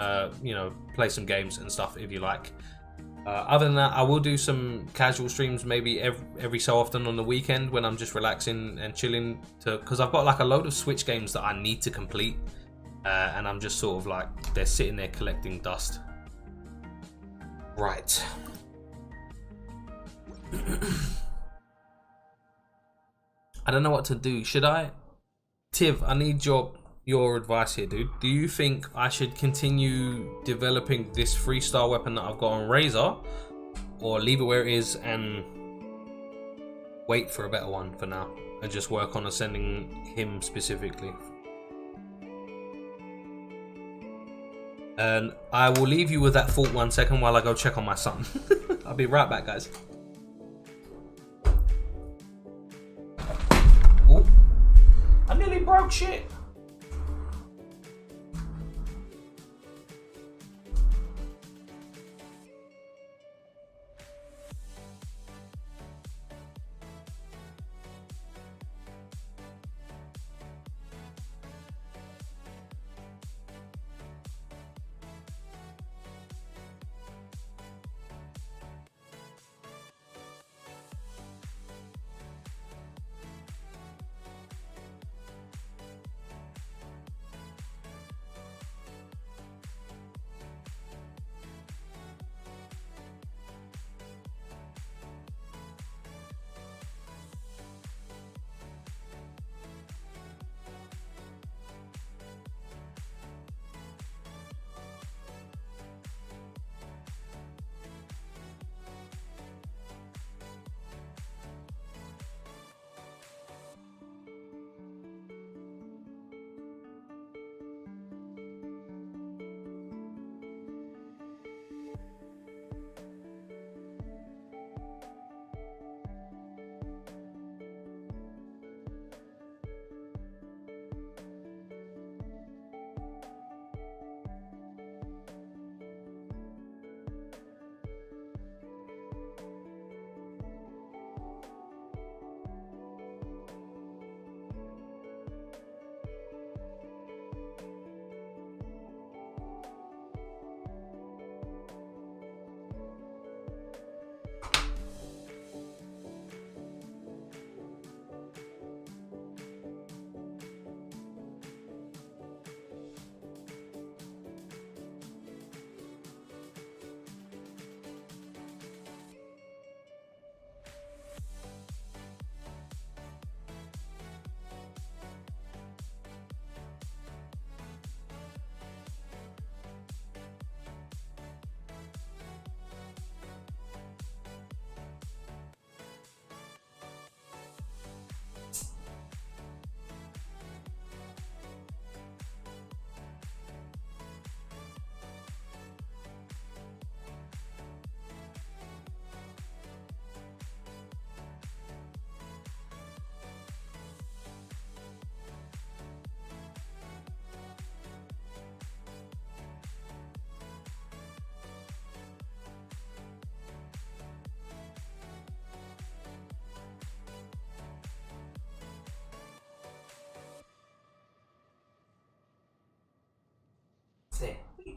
you know, play some games and stuff if you like. Other than that, I will do some casual streams maybe every so often on the weekend when I'm just relaxing and chilling, because I've got like a load of Switch games that I need to complete, and I'm just sort of like, they're sitting there collecting dust. Right. I don't know what to do. Should I? Tiv, I need your advice here, dude. Do you think I should continue developing this 3-star weapon that I've got on Razor, or leave it where it is and wait for a better one for now and just work on ascending him specifically? And I will leave you with that thought 1 second while I go check on my son. I'll be right back, guys. Ooh. I nearly broke shit.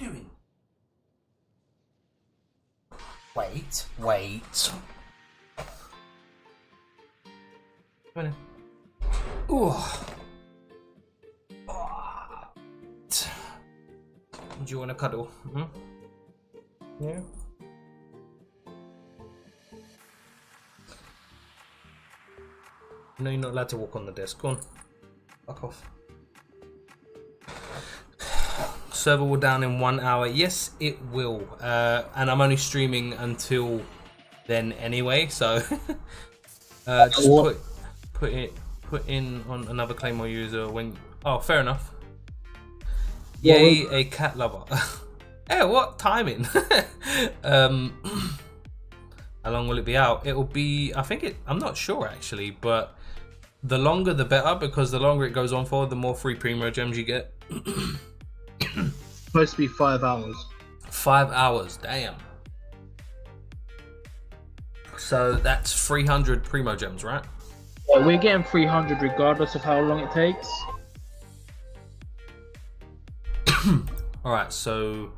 doing? Wait. Come on. Ooh. Do you want to cuddle? Hmm? Yeah. No, you're not allowed to walk on the desk. Go on. Fuck off. Server will down in 1 hour. Yes, it will. And I'm only streaming until then anyway. So just put in on another Claymore user when. Oh, fair enough. Yay, a cat lover. Hey, what timing? How long will it be out? It will be. I'm not sure actually, but the longer the better, because the longer it goes on for, the more free Primo gems you get.
Supposed to be 5 hours.
5 hours, damn. So that's 300 Primo gems, right?
Yeah, we're getting 300 regardless of how long it takes.
Alright, so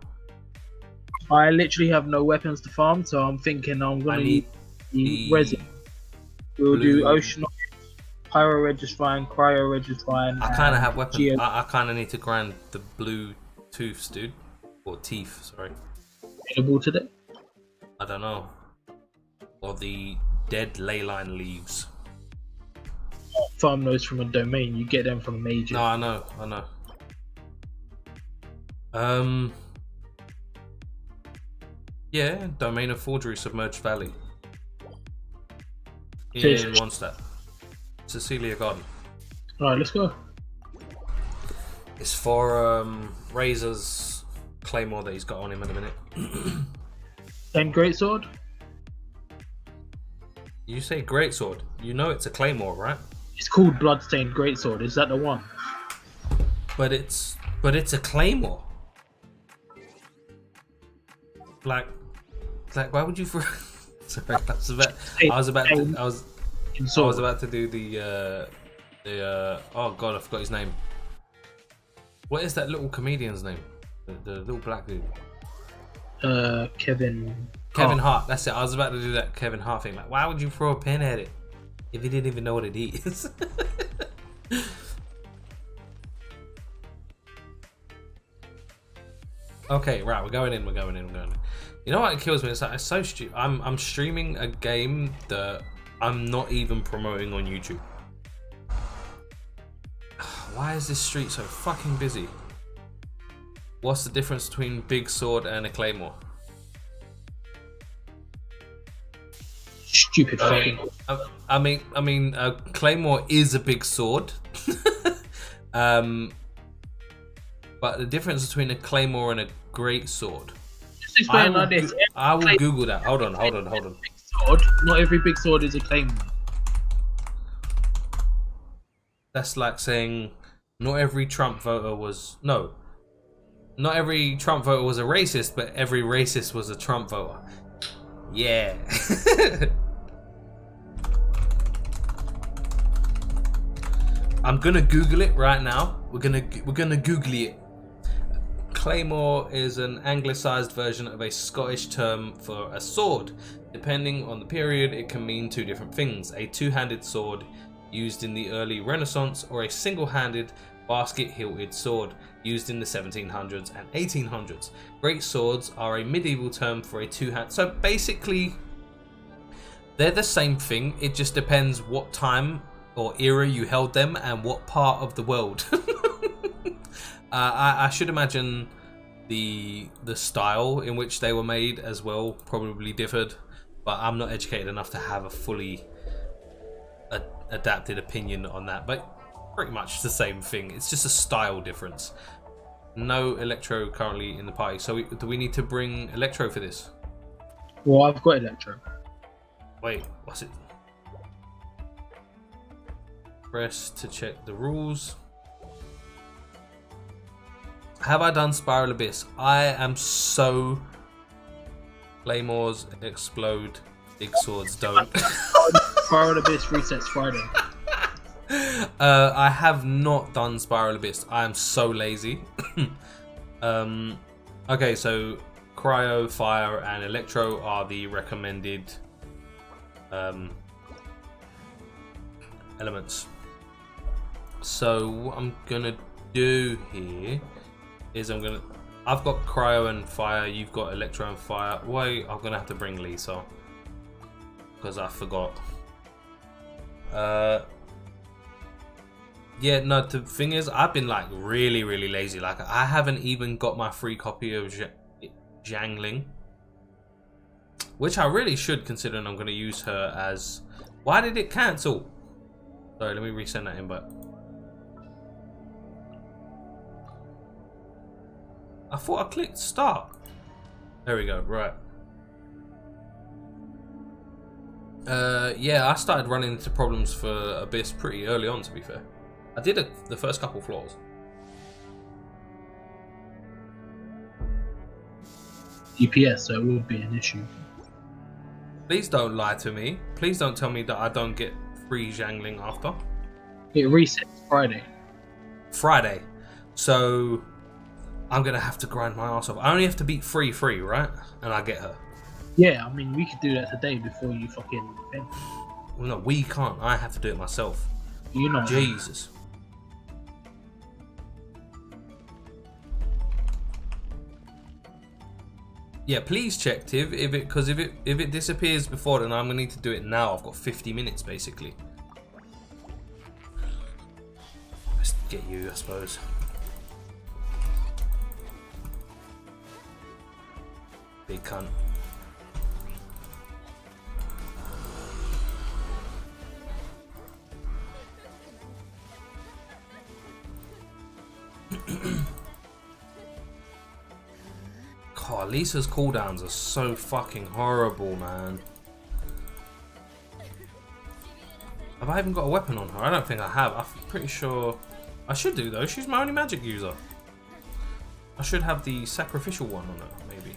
I literally have no weapons to farm, so I'm thinking I'm gonna need the resin. We'll do ocean, pyro registrying, cryo registrying.
I kind of have weapons. I kind of need to grind the blue tooths, dude, or teeth. Sorry.
Available today?
I don't know. Or the dead leyline leaves.
Farm those from a domain. You get them from major.
No, I know. Yeah, domain of forgery, submerged valley. In one step. Cecilia Garden.
Alright, let's go.
It's for Razor's Claymore that he's got on him in a minute.
And greatsword?
You say greatsword. You know it's a Claymore, right?
It's called Bloodstained Greatsword. Is that the one?
But it's a Claymore. Like why would you sorry, I was about to do the oh god, I forgot his name. What is that little comedian's name? The little black dude.
Kevin
Hart. That's it. I was about to do that Kevin Hart thing. Like, why would you throw a pin at it if you didn't even know what it is? Okay, right. We're going in. You know what kills me? It's like, it's so stupid. I'm streaming a game that I'm not even promoting on YouTube. Why is this street so fucking busy? What's the difference between big sword and a claymore?
Stupid fucking.
I mean, a claymore is a big sword. But the difference between a claymore and a great sword.
Just explain like this.
I will Google that. Hold on.
Sword. Not every big sword is a claymore.
That's like saying not every Trump voter was not every Trump voter was a racist, but every racist was a Trump voter. Yeah. I'm gonna Google it right now. We're gonna Google it. Claymore is an anglicised version of a Scottish term for a sword. Depending on the period, it can mean two different things: a two-handed sword used in the early Renaissance, or a single-handed basket-hilted sword used in the 1700s and 1800s. Great swords are a medieval term for a two-hand. So basically, they're the same thing. It just depends what time or era you held them and what part of the world. I should imagine the style in which they were made as well probably differed, but I'm not educated enough to have a fully adapted opinion on that. But pretty much the same thing. It's just a style difference. No Electro currently in the party, so do we need to bring Electro for this?
Well, I've got Electro.
Wait, what's it? Press to check the rules. Have I done Spiral Abyss? I am so... Claymores explode, big swords don't.
Spiral Abyss resets Friday.
I have not done Spiral Abyss. I am so lazy. Okay, so cryo, fire, and electro are the recommended elements. So what I'm gonna do here is I've got cryo and fire, you've got electro and fire. Wait, I'm gonna have to bring Lisa because I forgot. Yeah, no, the thing is, I've been like really lazy. Like, I haven't even got my free copy of Zhangling, which I really should, considering I'm going to use her as... Why did it cancel? Sorry, let me resend that invite. I thought I clicked start. There we go, right. Yeah, I started running into problems for Abyss pretty early on, to be fair. I did the first couple floors.
DPS, so it would be an issue.
Please don't lie to me. Please don't tell me that I don't get free Zhangling after.
It resets Friday.
Friday. So I'm gonna have to grind my ass off. I only have to beat 3-3, right? And I get her.
Yeah, I mean, we could do that today before you fucking finish.
Well, no, we can't. I have to do it myself.
You know.
Jesus. Yeah, please check, Tiv, because if it disappears before, then I'm gonna need to do it now. I've got 50 minutes basically. Let's get you, I suppose. Big cunt. God, Lisa's cooldowns are so fucking horrible, man. Have I even got a weapon on her? I don't think I have. I'm pretty sure I should do though. She's my only magic user. I should have the sacrificial one on her, maybe.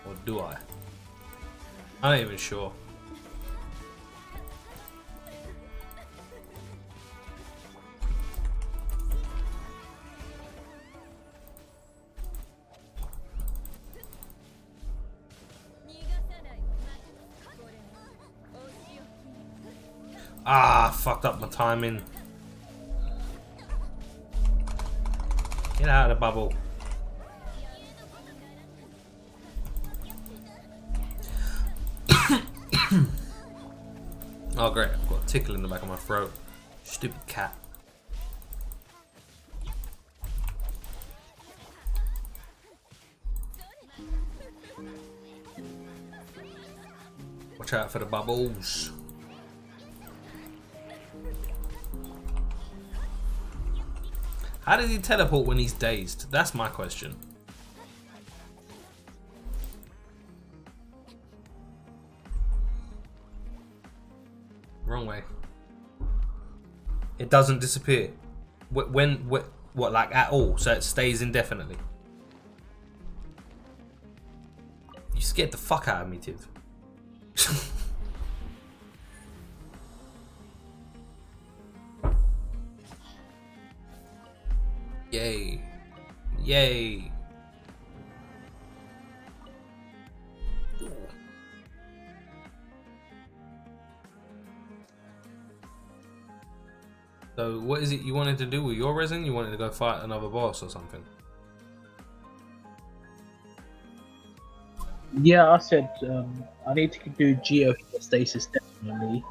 Or do I? I'm not even sure. Ah, fucked up my timing. Get out of the bubble. Oh great, I've got a tickle in the back of my throat. Stupid cat. Watch out for the bubbles. How did he teleport when he's dazed? That's my question. Wrong way. It doesn't disappear. What, like at all? So it stays indefinitely. You scared the fuck out of me, Tiv. Yay. Yay. So what is it you wanted to do with your resin? You wanted to go fight another boss or something?
Yeah, I said I need to do geostasis definitely,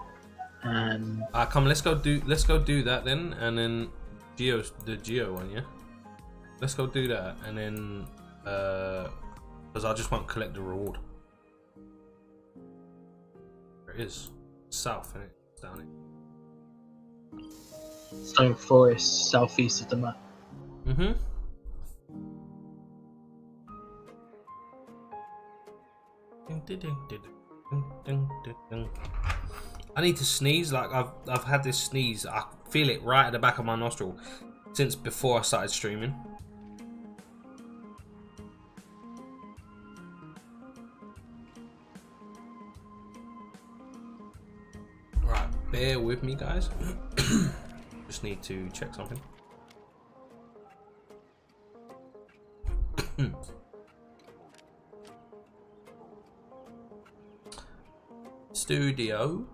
and
Come, let's go do that then, and then the geo one, yeah. Let's go do that, and then because I just won't collect the reward. There it is, south, and it's down here.
Stone Forest, southeast of the map.
Mm-hmm. I need to sneeze. Like I've had this sneeze. I feel it right at the back of my nostril since before I started streaming. Right, bear with me, guys. Just need to check something. studio.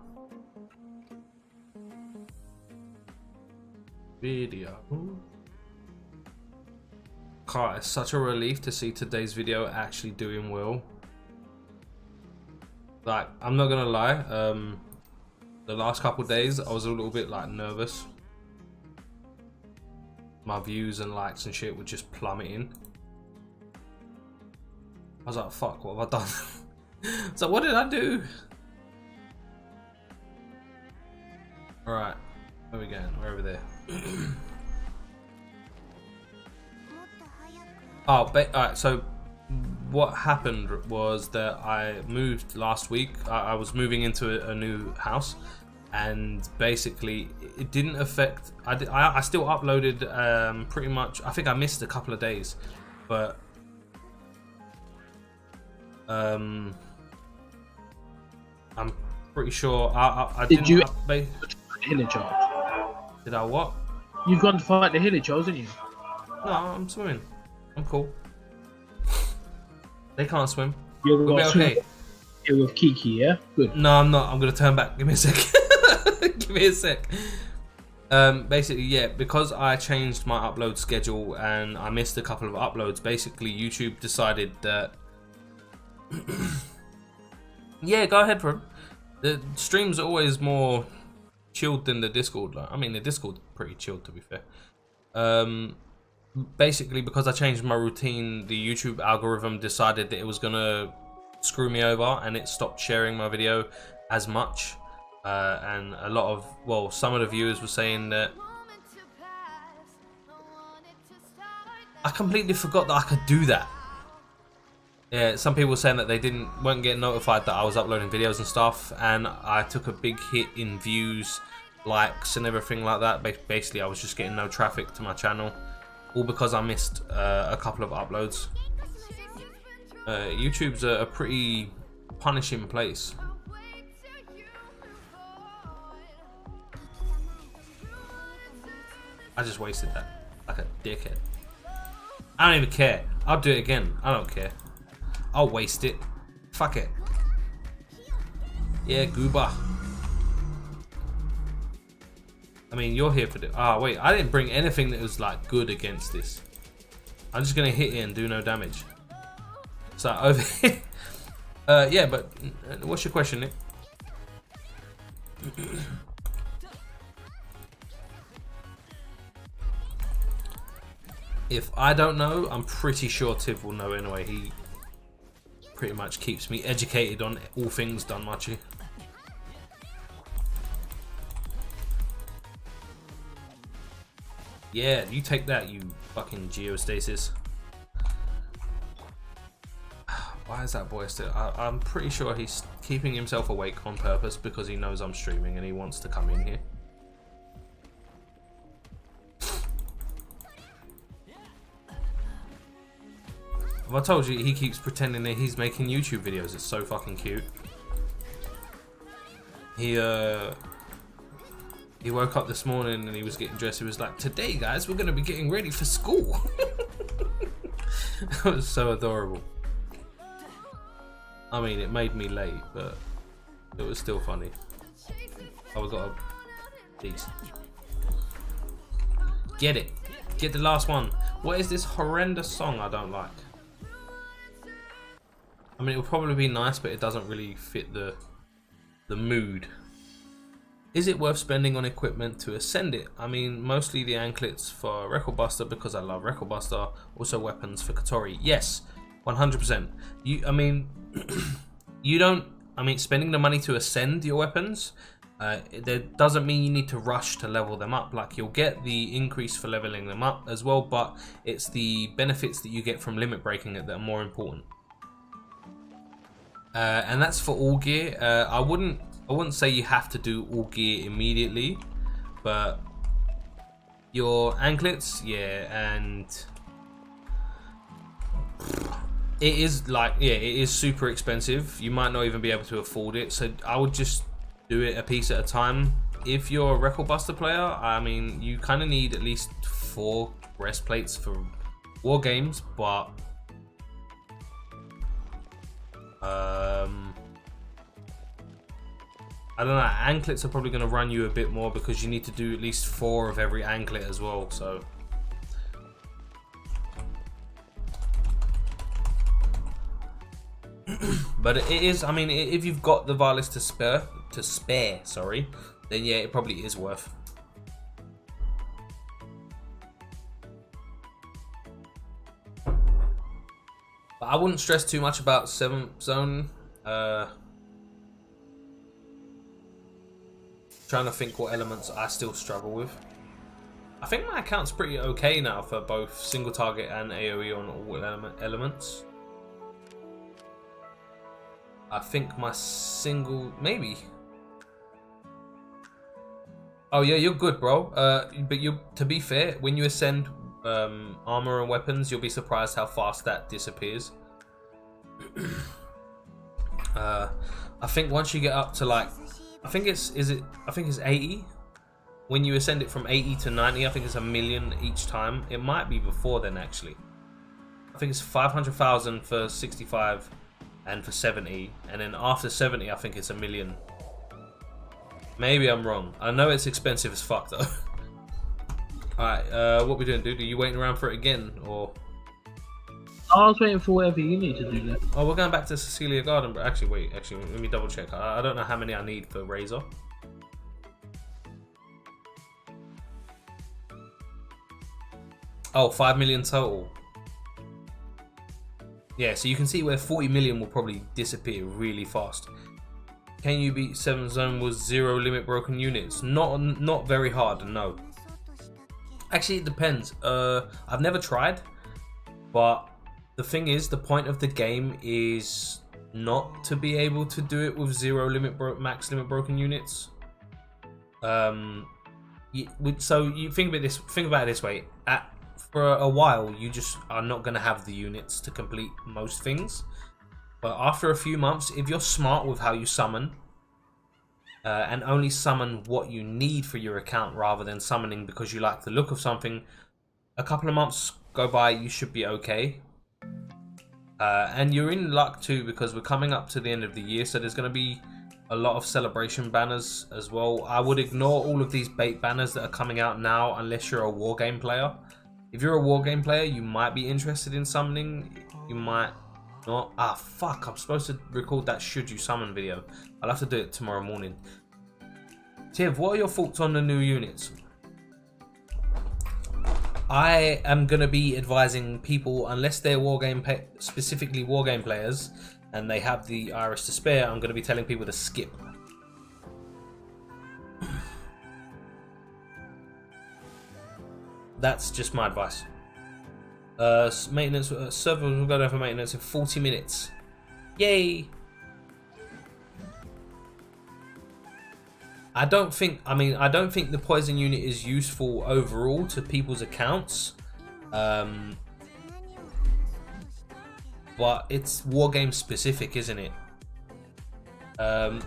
Video. God, it's such a relief to see today's video actually doing well. Like, I'm not gonna lie, the last couple days I was a little bit like nervous. My views and likes and shit were just plummeting. I was like, fuck, what have I done? So what did I do? Alright, where are we going? We're over there. Oh, alright, so what happened was that I moved last week. I was moving into a new house, and basically it didn't affect. I still uploaded pretty much. I think I missed a couple of days, but I'm pretty sure I
Did you
update.
Hilly Charles?
Did I what?
You've gone to fight the Hilly Charles, didn't you?
No, I'm swimming. I'm cool. They can't swim.
You're
We'll be okay.
Here with Kiki, yeah? Good.
No, I'm not. I'm gonna turn back. Give me a sec. Give me a sec. Basically, yeah, because I changed my upload schedule and I missed a couple of uploads. Basically, YouTube decided that. Yeah, go ahead, bro. The streams are always more chilled than the Discord. Like, I mean, the Discord's pretty chilled, to be fair. Basically, because I changed my routine, the YouTube algorithm decided that it was gonna screw me over, and it stopped sharing my video as much. And a lot of, well, some of the viewers were saying that I completely forgot that I could do that. Yeah, some people were saying that they weren't getting notified that I was uploading videos and stuff, and I took a big hit in views, likes, and everything like that. Basically, I was just getting no traffic to my channel, all because I missed a couple of uploads. YouTube's a pretty punishing place. I just wasted that like a dickhead. I don't even care. I'll do it again. I don't care. I'll waste it. Fuck it. Yeah, gooba. I mean, you're here for the. Ah, wait. I didn't bring anything that was like good against this. I'm just gonna hit it and do no damage. So over here. Yeah, but what's your question, Nick? If I don't know, I'm pretty sure Tiv will know anyway. He pretty much keeps me educated on all things Danmachi. Yeah, you take that, you fucking geostasis. Why is that boy still? I'm pretty sure he's keeping himself awake on purpose because he knows I'm streaming and he wants to come in here. I told you, he keeps pretending that he's making YouTube videos. It's so fucking cute. He woke up this morning and he was getting dressed. He was like, "Today, guys, we're gonna be getting ready for school." That was so adorable. I mean, it made me late, but it was still funny. Oh, we got a piece. Get it. Get the last one. What is this horrendous song I don't like? I mean, it would probably be nice, but it doesn't really fit the mood. Is it worth spending on equipment to ascend it? I mean, mostly the anklets for Record Buster because I love Record Buster. Also weapons for Katori. Yes, 100%. I mean, spending the money to ascend your weapons, that doesn't mean you need to rush to level them up. Like, you'll get the increase for leveling them up as well, but it's the benefits that you get from limit breaking it that are more important. And that's for all gear. I wouldn't say you have to do all gear immediately, but your anklets, yeah, and it is like, yeah, it is super expensive. You might not even be able to afford it, so I would just do it a piece at a time. If you're a Record Buster player, I mean, you kind of need at least 4 breastplates for war games, but I don't know, anklets are probably going to run you a bit more because you need to do at least 4 of every anklet as well, so. But it is, I mean, if you've got the Violets to spare, sorry, then yeah, it probably is worth. But I wouldn't stress too much about 7th zone. Trying to think what elements I still struggle with. I think my account's pretty okay now for both single target and AoE on all elements. I think my single, maybe. Oh yeah, you're good, bro. But to be fair, when you ascend armor and weapons, you'll be surprised how fast that disappears. I think once you get up to like, I think it's 80. When you ascend it from 80 to 90, I think it's 1 million each time. It might be before then actually. I think it's 500,000 for 65 and for 70, and then after 70 I think it's 1 million. Maybe I'm wrong. I know it's expensive as fuck though. Alright, what we doing, dude? Are you waiting around for it again, or?
I was waiting for whatever you need to do then.
Oh, we're going back to Cecilia Garden, but actually wait, let me double check. I don't know how many I need for Razor. Oh, 5 million total. Yeah, so you can see where 40 million will probably disappear really fast. Can you beat 7th zone with 0 limit broken units? Not very hard, no. Actually, it depends. I've never tried, but the thing is, the point of the game is not to be able to do it with 0 max limit broken units. So you think about it this way. For a while, you just are not going to have the units to complete most things. But after a few months, if you're smart with how you summon, and only summon what you need for your account rather than summoning because you like the look of something, a couple of months go by, you should be okay. And you're in luck too, because we're coming up to the end of the year, so there's going to be a lot of celebration banners as well. I would ignore all of these bait banners that are coming out now unless you're a wargame player. If you're a wargame player, you might be interested in summoning, you might not. Ah, fuck, I'm supposed to record that should you summon video. I'll have to do it tomorrow morning. Tiv, what are your thoughts on the new units? I am going to be advising people, unless they're specifically wargame players, and they have the Iris to spare, I'm going to be telling people to skip. That's just my advice. Maintenance server will go down for maintenance in 40 minutes. Yay! I don't think the poison unit is useful overall to people's accounts. But it's wargame specific, isn't it?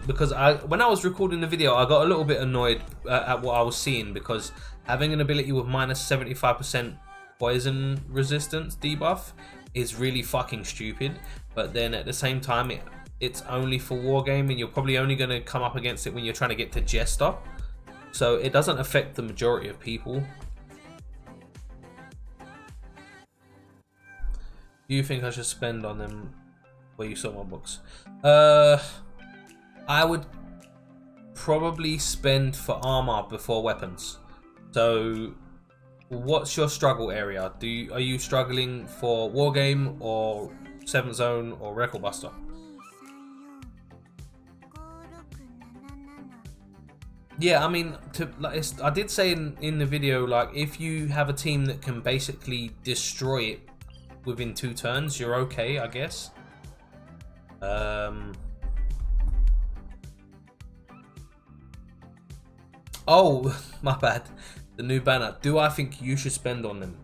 Because when I was recording the video, I got a little bit annoyed at what I was seeing, because having an ability with minus 75% poison resistance debuff is really fucking stupid. But then at the same time, it's only for wargame, and you're probably only going to come up against it when you're trying to get to Jester. So it doesn't affect the majority of people. Do you think I should spend on them where you saw my books? I would probably spend for armor before weapons. So what's your struggle area? Are you struggling for wargame or 7th zone or record buster? Yeah, I mean, I did say in the video, like, if you have a team that can basically destroy it within 2 turns, you're okay, I guess. Oh, my bad. The new banner. Do I think you should spend on them?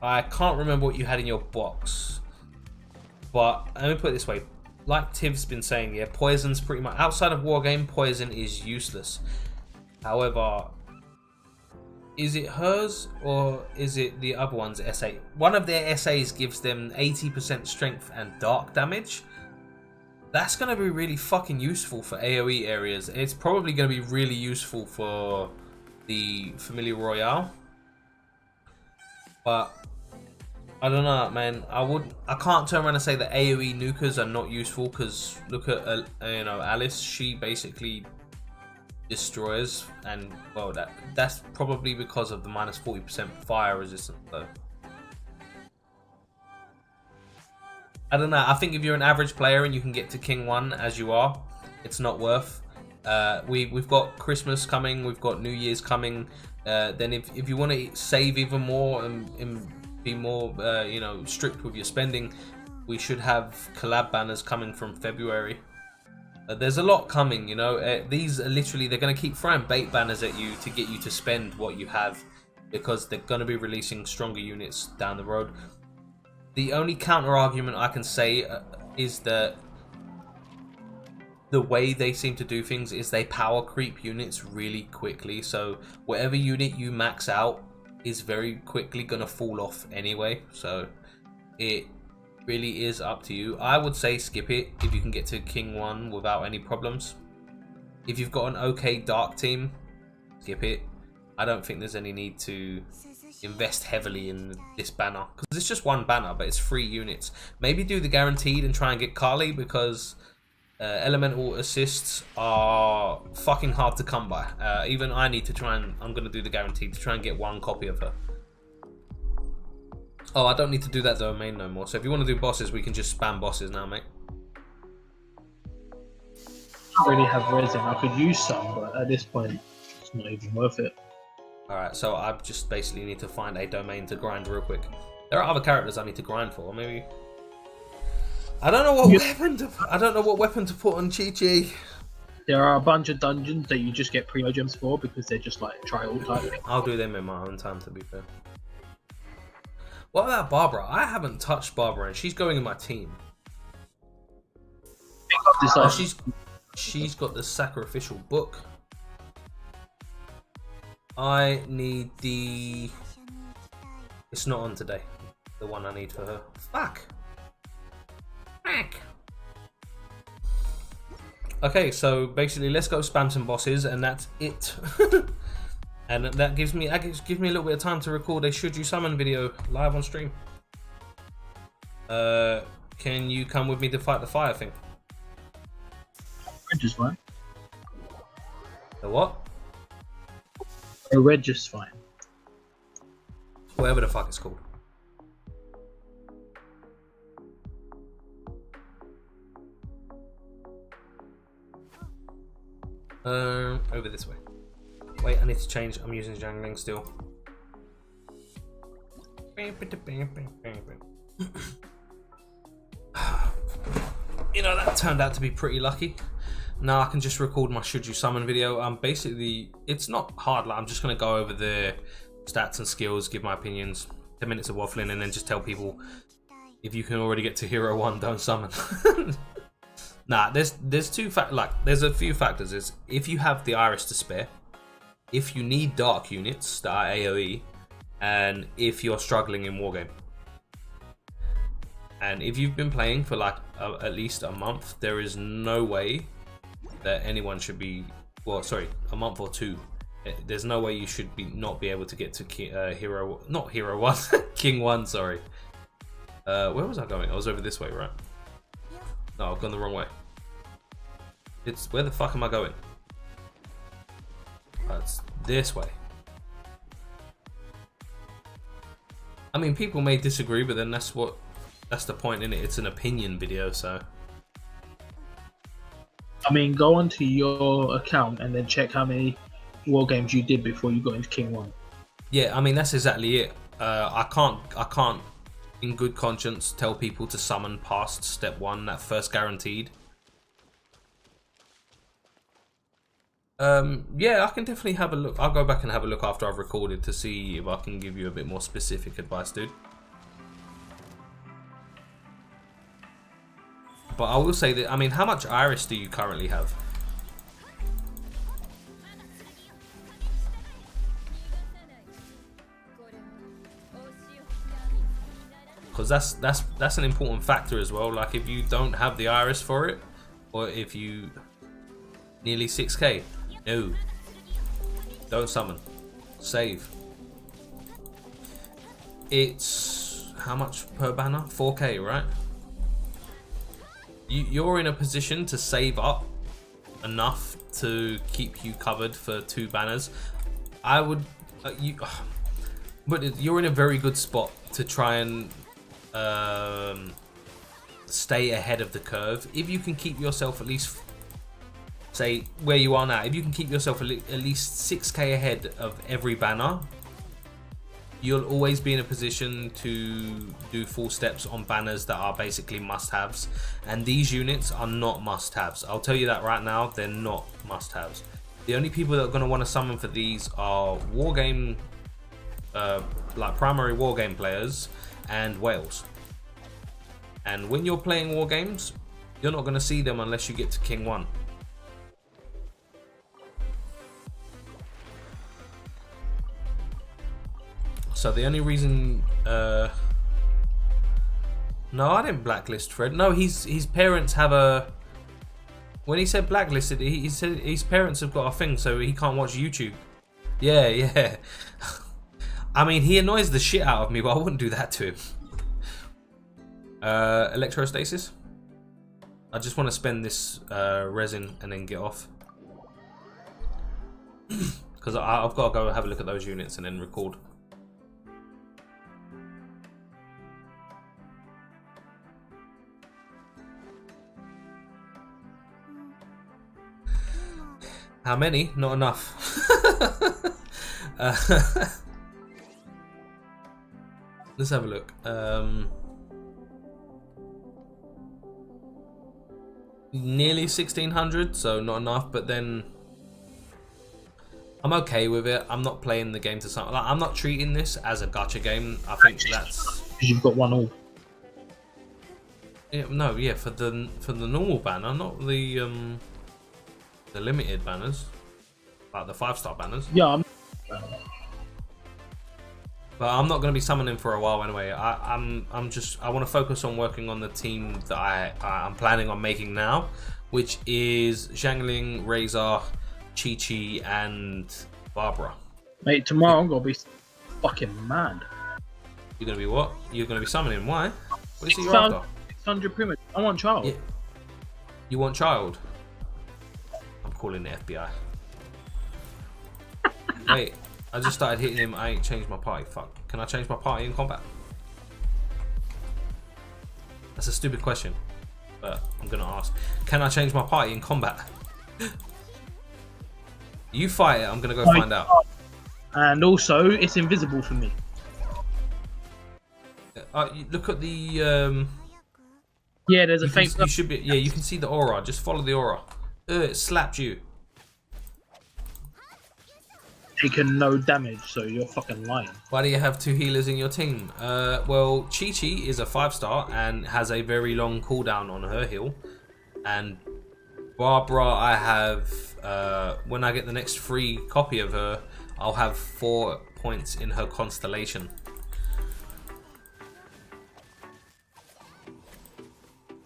I can't remember what you had in your box. But let me put it this way. Like Tiv's been saying, yeah, poison's pretty much... Outside of wargame, poison is useless. However, is it hers or is it the other one's SA? One of their SAs gives them 80% strength and dark damage. That's going to be really fucking useful for AoE areas. It's probably going to be really useful for the Familiar Royale. But I don't know, man. I can't turn around and say that AoE nukers are not useful, because look at Alice. She basically destroys, and well, that's probably because of the minus 40% fire resistance though. I don't know. I think if you're an average player and you can get to King 1 as you are, it's not worth. We've got Christmas coming, we've got New Year's coming. Then if you want to save even more and be more strict with your spending, we should have collab banners coming from February. There's a lot coming, you know. These are literally, they're going to keep throwing bait banners at you to get you to spend what you have, because they're going to be releasing stronger units down the road. The only counter argument I can say is that the way they seem to do things is they power creep units really quickly. So whatever unit you max out is very quickly going to fall off anyway. So it really is up to you. I would say skip it if you can get to King 1 without any problems. If you've got an okay dark team, skip it. I don't think there's any need to invest heavily in this banner, because it's just one banner but it's 3 units. Maybe do the guaranteed and try and get Carly, because elemental assists are fucking hard to come by. Even I need to try and, I'm going to do the guaranteed to try and get 1 copy of her. Oh, I don't need to do that domain no more. So if you want to do bosses, we can just spam bosses now, mate.
I don't really have resin. I could use some, but at this point it's not even worth it.
Alright, so I just basically need to find a domain to grind real quick. There are other characters I need to grind for, maybe. I don't know what weapon to put on Chi-Chi.
There are a bunch of dungeons that you just get primo gems for, because they're just like trial type.
I'll do them in my own time, to be fair. What about Barbara? I haven't touched Barbara and she's going in my team. Oh, she's got the sacrificial book. I need the... It's not on today. The one I need for her. Fuck. Okay, so basically let's go spam some bosses and that's it. And that gives me a little bit of time to record a Should You Summon video live on stream. Can you come with me to fight the fire thing?
Red is fine.
The what?
A red is fine.
Whatever the fuck it's called. Over this way. Wait, I need to change. I'm using jangling still. You know, that turned out to be pretty lucky. Now I can just record my Should You Summon video. Basically, it's not hard. Like, I'm just going to go over the stats and skills, give my opinions, 10 minutes of waffling, and then just tell people, if you can already get to Hero 1, don't summon. Nah, there's a few factors. Is if you have the Iris to spare, if you need dark units that are AoE, and if you're struggling in Wargame. And if you've been playing for like at least a month, there is no way that anyone should be, well, sorry, a month or 2. There's no way you should not be able to get to Hero 1, King 1, sorry. Where was I going? I was over this way, right? No, I've gone the wrong way. Where the fuck am I going? It's this way. I mean, people may disagree, but then that's the point, innit? It's an opinion video, so.
I mean, go onto your account and then check how many war games you did before you got into King 1.
Yeah, I mean, that's exactly it. I can't in good conscience tell people to summon past step 1, that first guaranteed. Yeah, I can definitely have a look. I'll go back and have a look after I've recorded to see if I can give you a bit more specific advice, dude. But I will say that, I mean, how much Iris do you currently have? Because that's an important factor as well. Like, if you don't have the Iris for it, Or if you nearly 6k, no, don't summon, save. It's how much per banner? 4k, right? You're in a position to save up enough to keep you covered for 2 banners. I would but you're in a very good spot to try and stay ahead of the curve. If you can keep yourself at least, say where you are now, if you can keep yourself at least 6k ahead of every banner, you'll always be in a position to do full steps on banners that are basically must-haves, and these units are not must-haves. I'll tell you that right now, they're not must-haves. The only people that are going to want to summon for these are wargame, like primary wargame players and whales. And when you're playing war games, you're not going to see them unless you get to King 1. So the only reason, no, I didn't blacklist Fred. No, his parents have a. When he said blacklisted, he said his parents have got a thing, so he can't watch YouTube. Yeah, yeah. I mean, he annoys the shit out of me, but I wouldn't do that to him. Electrostasis. I just want to spend this resin and then get off, because I've got to go have a look at those units and then record. How many? Not enough. Let's have a look. Nearly 1600, so not enough, but then I'm okay with it. I'm not playing the game to something. Like, I'm not treating this as a gacha game. I think that's
because you've got 1 all.
Yeah, no, yeah, for the normal banner, not the limited banners, like the 5-star banners.
Yeah,
but I'm not going to be summoning for a while anyway. I want to focus on working on the team that I'm planning on making now, which is Zhangling, Razor, Chi-Chi, and Barbara.
Mate, tomorrow I'm gonna be fucking mad.
You're gonna be what? You're gonna be summoning? Why? What is it you're after?
600 primitive. I want child.
Yeah. You want child? I'm calling the FBI. Wait, I just started hitting him. I ain't changed my party. Fuck. Can I change my party in combat? That's a stupid question, but I'm gonna ask. Can I change my party in combat? You fight it. I'm gonna go find out.
And also, it's invisible for me.
Look at the.
Yeah, there's a faint.
You should be. Yeah, you can see the aura. Just follow the aura. It slapped you.
Taken no damage, so you're fucking lying.
Why do you have 2 healers in your team? Well, Chi-Chi is a 5-star and has a very long cooldown on her heal. And Barbara, I have, when I get the next free copy of her, I'll have 4 points in her constellation.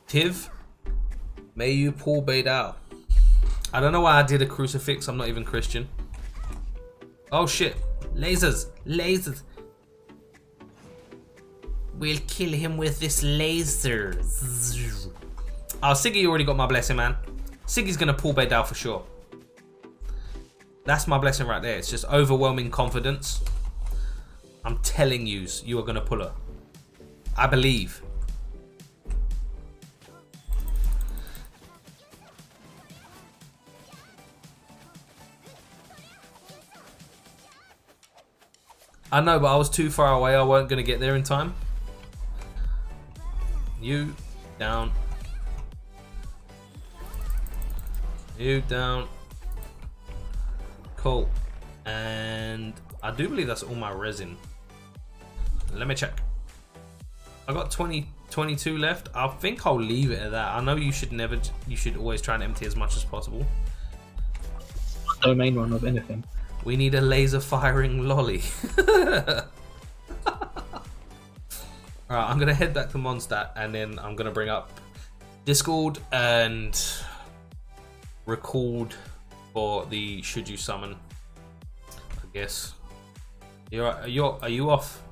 Tiv, may you pull Beidao. I don't know why I did a crucifix, I'm not even Christian. Oh shit, lasers, lasers. We'll kill him with this laser. Oh, Siggy already got my blessing, man. Siggy's gonna pull Beidao for sure. That's my blessing right there. It's just overwhelming confidence. I'm telling you, you are gonna pull her. I believe. I know, but I was too far away. I weren't gonna get there in time. You down. You down. Cool. And I do believe that's all my resin. Let me check. I got 22 left. I think I'll leave it at that. I know you should always try and empty as much as possible.
Domain run of anything.
We need a laser firing lolly. Alright, I'm gonna head back to Mondstadt and then I'm gonna bring up Discord and record for the should you summon. I guess. Are you off?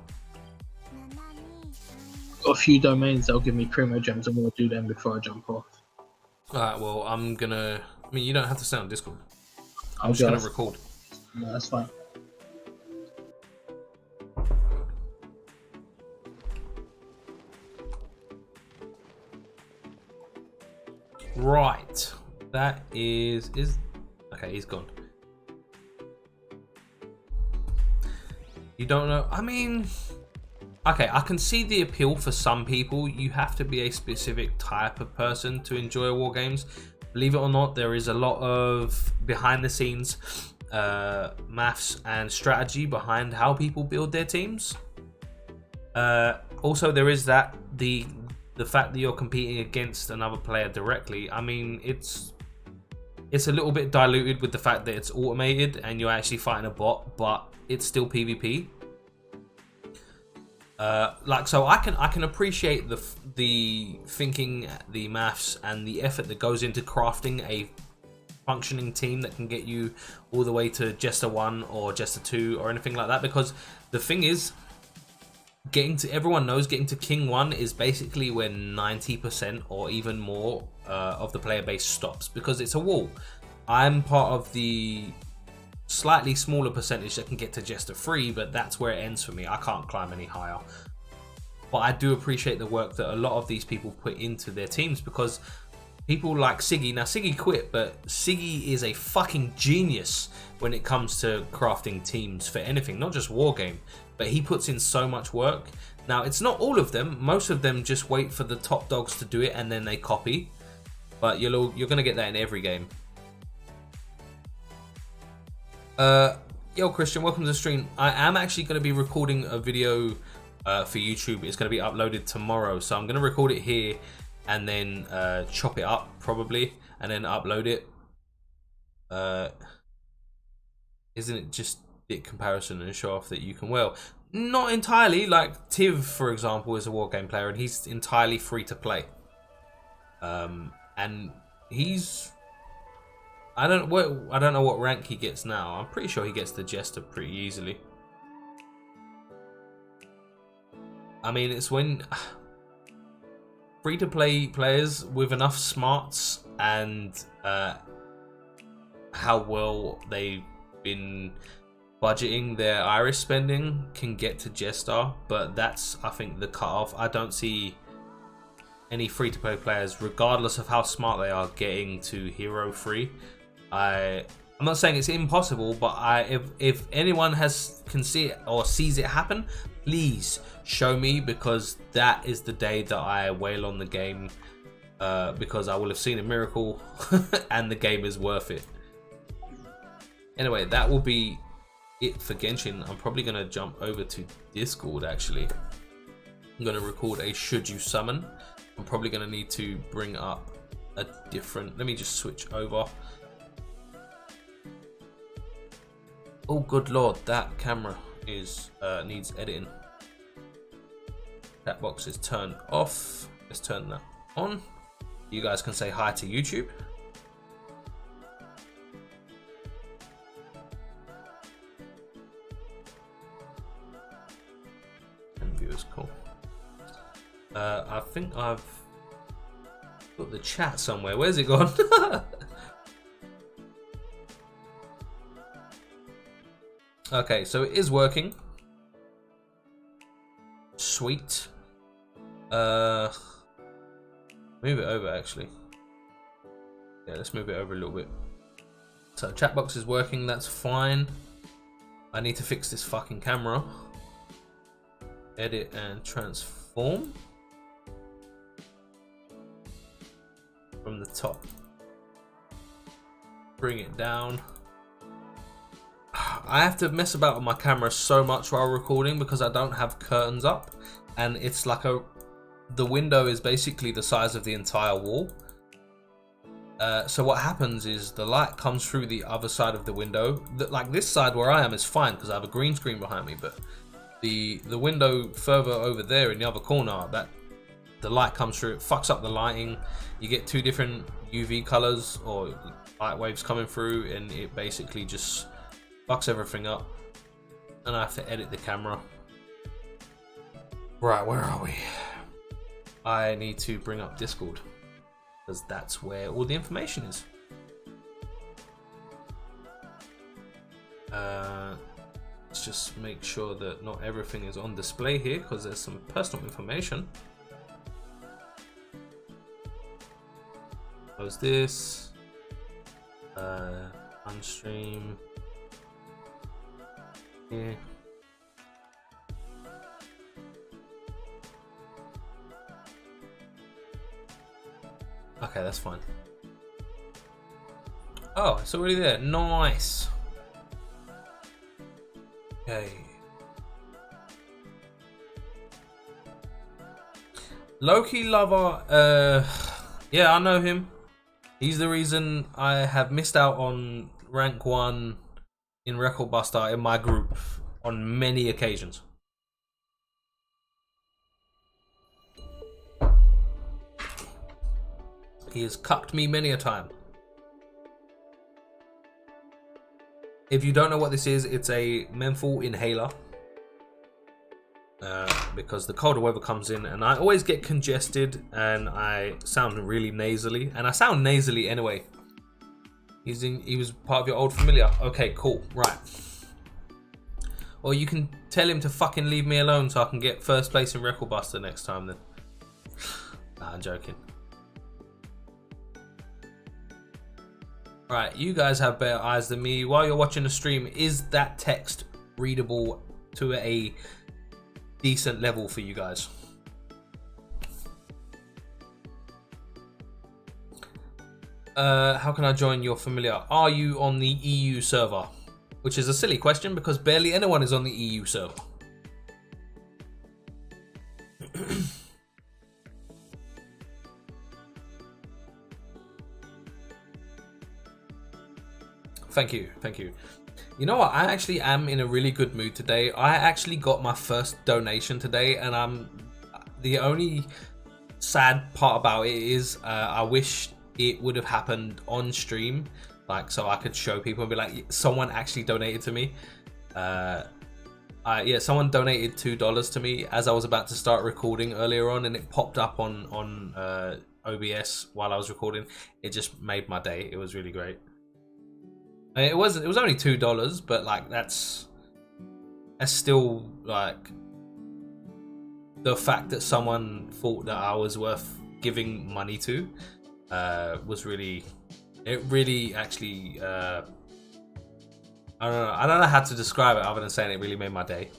Got a few domains that'll give me primo gems. I'm gonna do them before I jump off.
Alright, well, I mean, you don't have to stay on Discord. I'm just
go.
gonna record.
No, that's fine.
Right. That is okay, he's gone. You don't know? I mean, okay, I can see the appeal for some people. You have to be a specific type of person to enjoy war games. Believe it or not, there is a lot of behind the scenes maths and strategy behind how people build their teams. Also, there is that the fact that you're competing against another player directly. I mean, it's a little bit diluted with the fact that it's automated and you're actually fighting a bot, but it's still PvP. So I can appreciate the thinking, the maths, and the effort that goes into crafting a functioning team that can get you all the way to Jester 1 or Jester 2 or anything like that, because the thing is, everyone knows getting to King 1 is basically where 90% or even more of the player base stops, because it's a wall. I'm part of the slightly smaller percentage that can get to Jester 3, but that's where it ends for me. I can't climb any higher. But I do appreciate the work that a lot of these people put into their teams, because people like Siggy, now Siggy quit, but Siggy is a fucking genius when it comes to crafting teams for anything, not just Wargame, but he puts in so much work. Now, it's not all of them. Most of them just wait for the top dogs to do it and then they copy. But you're going to get that in every game. Yo, Christian, welcome to the stream. I am actually going to be recording a video for YouTube. It's going to be uploaded tomorrow. So I'm going to record it here and then chop it up probably and then upload it. Isn't it just bit comparison and show off that you can? Well, not entirely. Like Tiv, for example, is a Wargame player and he's entirely free to play. And he's... I don't know what rank he gets now. I'm pretty sure he gets the Jester pretty easily. I mean, it's when free-to-play players with enough smarts and how well they've been budgeting their Irish spending can get to Jester, but that's, I think, the cutoff. I don't see any free-to-play players, regardless of how smart they are, getting to Hero free. I'm not saying it's impossible, but if anyone can see it or sees it happen, please show me, because that is the day that I wail on the game, because I will have seen a miracle and the game is worth it. Anyway, that will be it for Genshin. I'm probably going to jump over to Discord actually. I'm going to record a should you summon. I'm probably going to need to bring up a different... Let me just switch over. Oh, good lord, that camera is needs editing. That box is turned off. Let's turn that on. You guys can say hi to YouTube. And viewers, cool. I think I've got the chat somewhere. Where's it gone? Okay, so it is working. Sweet. Move it over actually. Yeah, let's move it over a little bit. So chat box is working, that's fine. I need to fix this fucking camera. Edit and transform. From the top. Bring it down. I have to mess about with my camera so much while recording because I don't have curtains up, and it's like the window is basically the size of the entire wall. So what happens is the light comes through the other side of the window. Like this side where I am is fine because I have a green screen behind me, but the window further over there in the other corner, that the light comes through, it fucks up the lighting. You get two different UV colors, or light waves coming through, and it basically just fucks everything up. And I have to edit the camera. Right, where are we? I need to bring up Discord, because that's where all the information is. Let's just make sure that not everything is on display here, because there's some personal information. Close this. Unstream. Here. Okay, that's fine. Oh, it's already there. Nice. Okay. Loki Lover, yeah, I know him. He's the reason I have missed out on rank 1 in Record Buster in my group on many occasions. He has cucked me many a time. If you don't know what this is, it's a menthol inhaler. Because the colder weather comes in and I always get congested and I sound really nasally. And I sound nasally anyway. He was part of your old familiar. Okay, cool. Right. Or you can tell him to fucking leave me alone so I can get first place in Record Buster next time then. Nah, I'm joking. Right, you guys have better eyes than me. While you're watching the stream, is that text readable to a decent level for you guys? How can I join your familiar? Are you on the EU server? Which is a silly question because barely anyone is on the EU server. Thank you, thank you. You know what? I actually am in a really good mood today. I actually got my first donation today, and the only sad part about it is I wish it would have happened on stream, like so I could show people and be like, someone actually donated to me. Yeah, someone donated $2 to me as I was about to start recording earlier on, and it popped up on OBS while I was recording. It just made my day. It was really great. It was only $2, but like that's still like the fact that someone thought that I was worth giving money to was really, it really actually I don't know how to describe it other than saying it really made my day.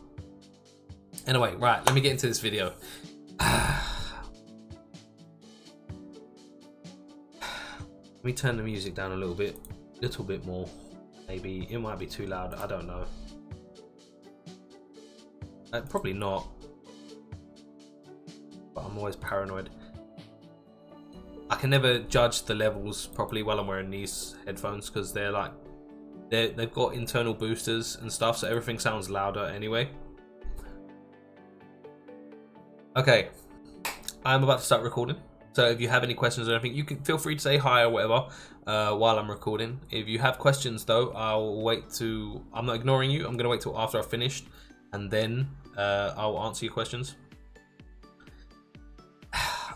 Anyway, right, let me get into this video. Let me turn the music down a little bit more. Maybe it might be too loud, I don't know. Probably not, but I'm always paranoid. I can never judge the levels properly while I'm wearing these headphones because they've got internal boosters and stuff, so everything sounds louder anyway. Okay, I'm about to start recording. So if you have any questions or anything, you can feel free to say hi or whatever while I'm recording. If you have questions though, I'll wait to, I'm not ignoring you, I'm gonna wait till after I've finished and then I'll answer your questions.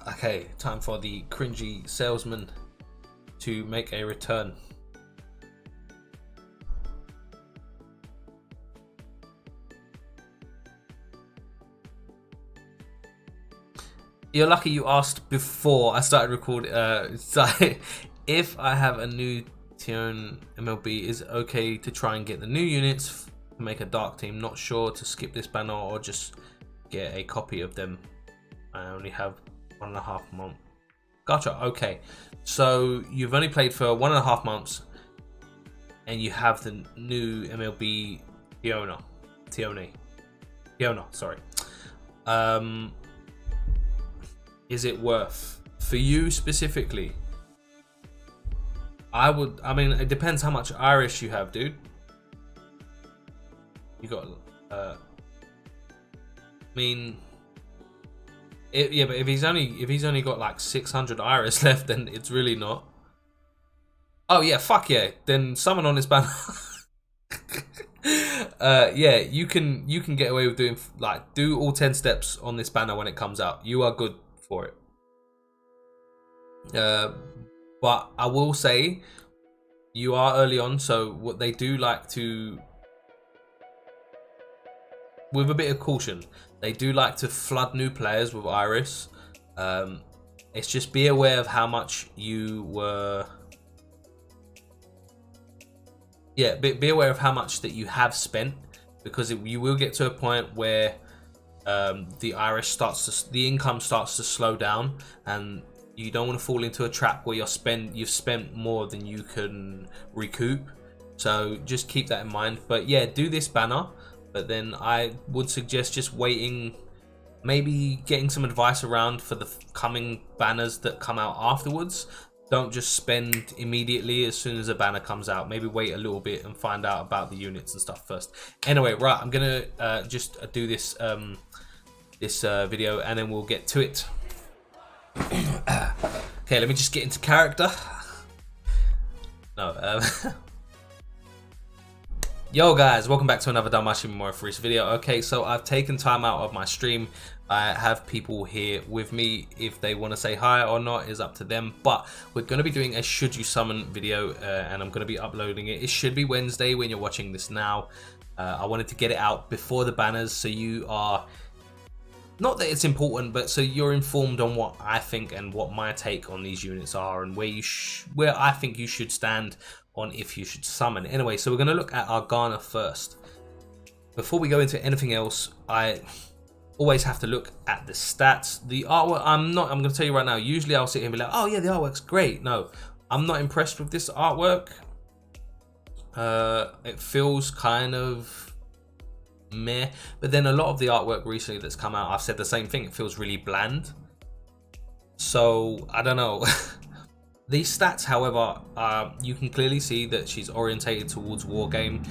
Okay, time for the cringy salesman to make a return. You're lucky you asked before I started recording. If I have a new Tion MLB, is it okay to try and get the new units to make a dark team? Not sure to skip this banner or just get a copy of them. I only have 1.5 months. Gotcha. Okay, so you've only played for 1.5 months, and you have the new MLB Fiona. Sorry. Is it worth for you specifically? I mean, it depends how much Irish you have, dude. You got, I mean, yeah, but if he's only got like 600 Irish left, then it's really not. Oh yeah, fuck yeah. Then summon on this banner. Yeah, you can get away with doing like do all 10 steps on this banner when it comes out. You are good for it. But I will say you are early on, so what they do like to, with a bit of caution, they do like to flood new players with Iris. It's just be aware of how much you were. Yeah, be aware of how much that you have spent, because you will get to a point where the Iris starts to, the income starts to slow down, and you don't want to fall into a trap where you've spent more than you can recoup. So just keep that in mind. But yeah, do this banner, but then I would suggest just waiting, maybe getting some advice around for the coming banners that come out afterwards. Don't just spend immediately as soon as a banner comes out. Maybe wait a little bit and find out about the units and stuff first. Anyway, right, I'm gonna just do this video and then we'll get to it. Okay, let me just get into character. No. Yo guys, welcome back to another Dalmatian Memoria Freeze video. Okay, so I've taken time out of my stream. I have people here with me. If they want to say hi or not is up to them, but we're going to be doing a should you summon video, and I'm going to be uploading it. It should be Wednesday when you're watching this now. I wanted to get it out before the banners, so you are, not that it's important, but so you're informed on what I think and what my take on these units are, and where I think you should stand on if you should summon. Anyway, so we're going to look at Argana first. Before we go into anything else, I always have to look at the stats. The artwork, I'm going to tell you right now, usually I'll sit here and be like, oh yeah, the artwork's great. No, I'm not impressed with this artwork. It feels kind of meh, but then a lot of the artwork recently that's come out, I've said the same thing, it feels really bland. So I don't know. These stats, however, you can clearly see that she's orientated towards Wargame,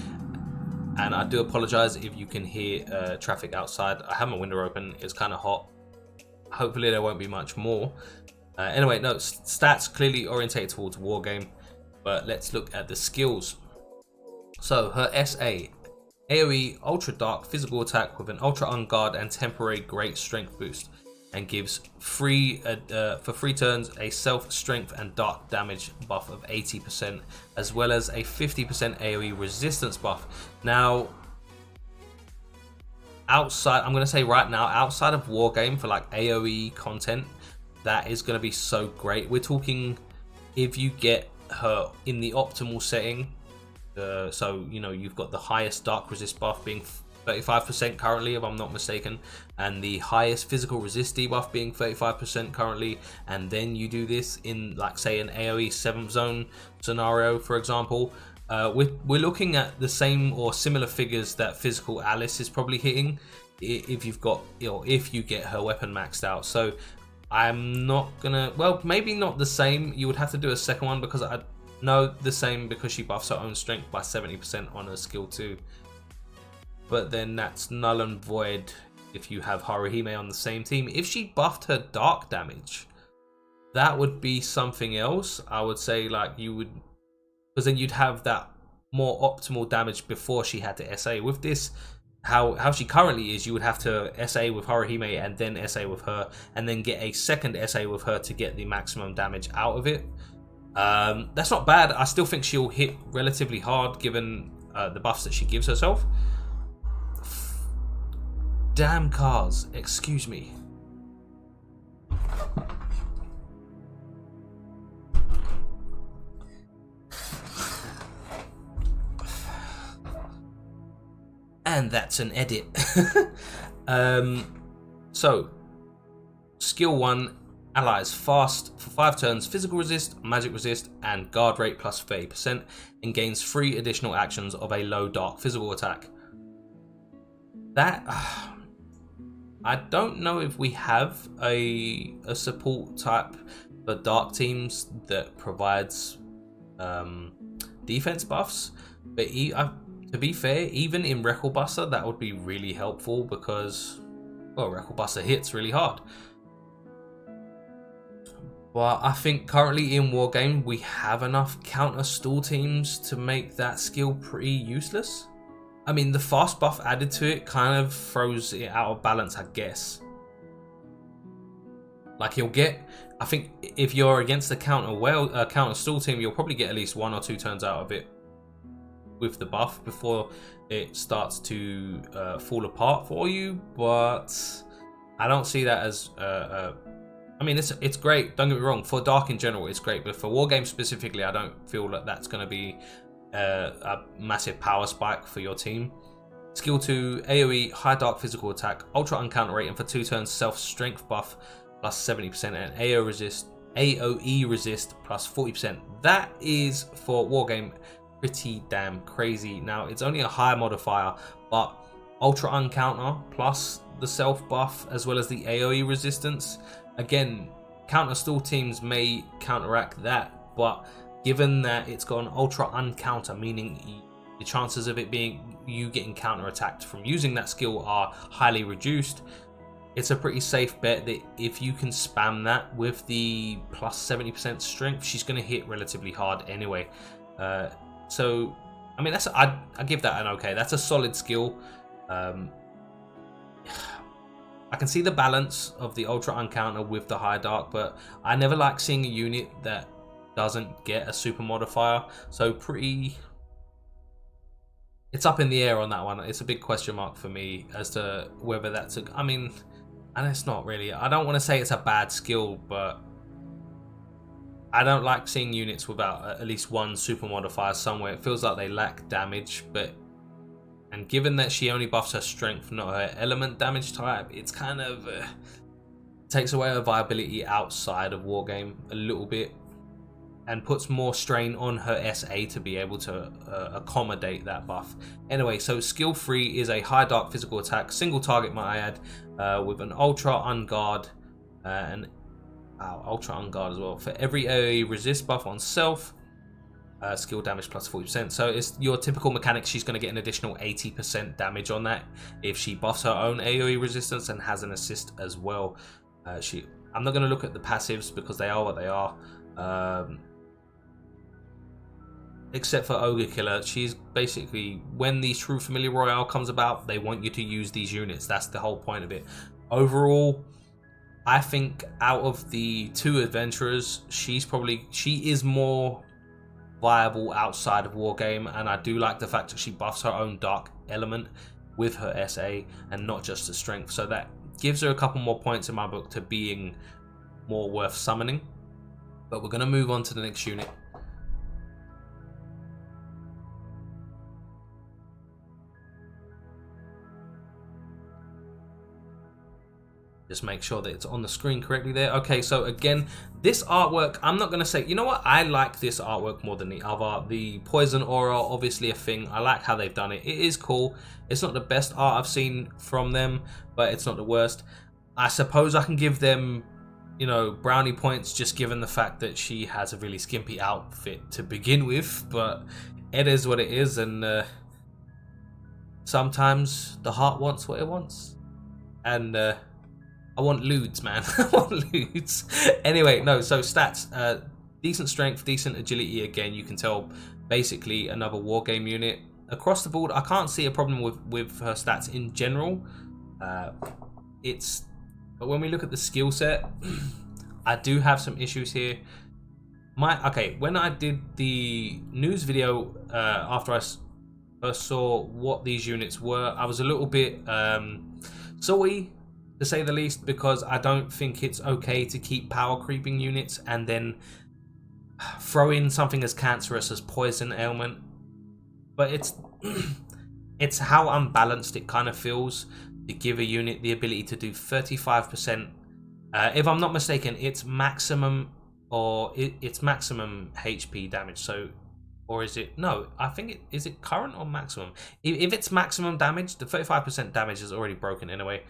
and I do apologize if you can hear traffic outside. I have my window open, it's kind of hot. Hopefully there won't be much more. Anyway, no, stats clearly orientated towards Wargame, but let's look at the skills. So her SA, AoE Ultra Dark Physical Attack with an Ultra On Guard and temporary Great Strength boost, and gives for 3 turns a self strength and dark damage buff of 80%, as well as a 50% AoE resistance buff. Now, outside, I'm going to say right now, outside of Wargame for like AoE content, that is going to be so great. We're talking if you get her in the optimal setting. So you know, you've got the highest dark resist buff being 35% currently, if I'm not mistaken, and the highest physical resist debuff being 35% currently, and then you do this in, like, say, an AoE 7th zone scenario, for example. We're looking at the same or similar figures that physical Alice is probably hitting if you've got, if you get her weapon maxed out. So I'm not gonna, well, maybe not the same. You would have to do a second one, because I know the same, because she buffs her own strength by 70% on her skill 2. But then that's null and void if you have Haruhime on the same team. If she buffed her dark damage, that would be something else. I would say, like, you would, because then you'd have that more optimal damage before she had to SA. With this, how she currently is, you would have to SA with Haruhime and then SA with her, and then get a second SA with her to get the maximum damage out of it. That's not bad. I still think she'll hit relatively hard given the buffs that she gives herself. Damn cars, excuse me. And that's an edit. So, skill 1, allies fast for 5 turns, physical resist, magic resist, and guard rate plus 30%, and gains 3 additional actions of a low dark physical attack. That, I don't know if we have a support type for dark teams that provides defense buffs, but to be fair, even in Record Buster, that would be really helpful, because, well, Record Buster hits really hard. But I think currently in Wargame we have enough counter stall teams to make that skill pretty useless. I mean, the fast buff added to it kind of throws it out of balance, I guess. Like you'll get, I think if you're against the counter stall team, you'll probably get at least 1 or 2 turns out of it with the buff before it starts to fall apart for you. But I don't see that as I mean, it's great, don't get me wrong, for Dark in general it's great, but for Wargame specifically I don't feel that that's going to be a massive power spike for your team. Skill 2, AoE, high Dark physical attack, ultra uncounter rate, and for 2 turns self strength buff plus 70% and AoE resist plus 40%. That is for Wargame pretty damn crazy. Now it's only a high modifier, but ultra uncounter plus the self buff as well as the AoE resistance. Again, counter stall teams may counteract that, but given that it's got an ultra uncounter, meaning the chances of it being you getting counter attacked from using that skill are highly reduced, it's a pretty safe bet that if you can spam that with the plus 70% strength, she's going to hit relatively hard anyway. So I mean, I give that an okay. That's a solid skill. I can see the balance of the ultra uncounter with the high dark, but I never like seeing a unit that doesn't get a super modifier. So it's up in the air on that one. It's a big question mark for me as to whether that's a, I mean, and it's not really, I don't want to say it's a bad skill, but I don't like seeing units without at least 1 super modifier somewhere. It feels like they lack damage, and given that she only buffs her strength, not her element damage type, it's kind of takes away her viability outside of Wargame a little bit and puts more strain on her SA to be able to accommodate that buff. Anyway, so skill 3 is a high dark physical attack, single target might I add, with an ultra unguard and ultra unguard as well. For every AoE resist buff on self, skill damage plus 40%. So it's your typical mechanics. She's going to get an additional 80% damage on that if she buffs her own AoE resistance and has an assist as well. I'm not going to look at the passives because they are what they are. Except for Ogre Killer, she's basically, when the True Familiar Royale comes about, they want you to use these units. That's the whole point of it. Overall, I think out of the 2 adventurers, she is more viable outside of Wargame, and I do like the fact that she buffs her own dark element with her SA and not just the strength, so that gives her a couple more points in my book to being more worth summoning. But we're going to move on to the next unit. Just make sure that it's on the screen correctly there. Okay, so again, this artwork, I'm not going to say, you know what, I like this artwork more than the other. The Poison Aura, obviously a thing. I like how they've done it. It is cool. It's not the best art I've seen from them, but it's not the worst. I suppose I can give them, you know, brownie points just given the fact that she has a really skimpy outfit to begin with, but it is what it is, and sometimes the heart wants what it wants. And I want lewds, man. I want lewds. Anyway, no, so stats. Decent strength, decent agility. Again, you can tell basically another Wargame unit. Across the board, I can't see a problem with her stats in general. But when we look at the skill set, I do have some issues here. When I did the news video after I first saw what these units were, I was a little bit salty, to say the least, because I don't think it's okay to keep power creeping units and then throw in something as cancerous as poison ailment. But it's how unbalanced it kind of feels to give a unit the ability to do 35%. If I'm not mistaken, it's maximum HP damage. So, or is it? No, I think is it current or maximum? If it's maximum damage, the 35% damage is already broken anyway.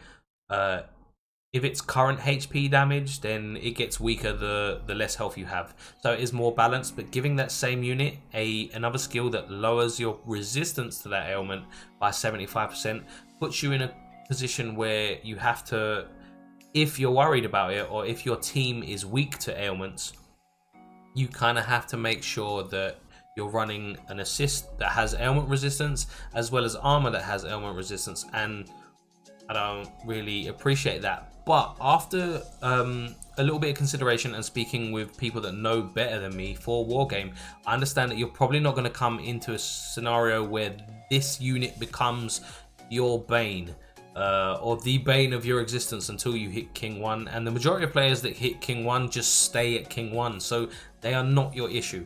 If it's current HP damage, then it gets weaker the less health you have. So it is more balanced, but giving that same unit another skill that lowers your resistance to that ailment by 75% puts you in a position where you have to if you're worried about it, or if your team is weak to ailments, you kind of have to make sure that you're running an assist that has ailment resistance as well as armor that has ailment resistance, and I don't really appreciate that. But after a little bit of consideration and speaking with people that know better than me for Wargame, I understand that you're probably not going to come into a scenario where this unit becomes your bane, or the bane of your existence until you hit King 1, and the majority of players that hit King 1 just stay at King 1, so they are not your issue.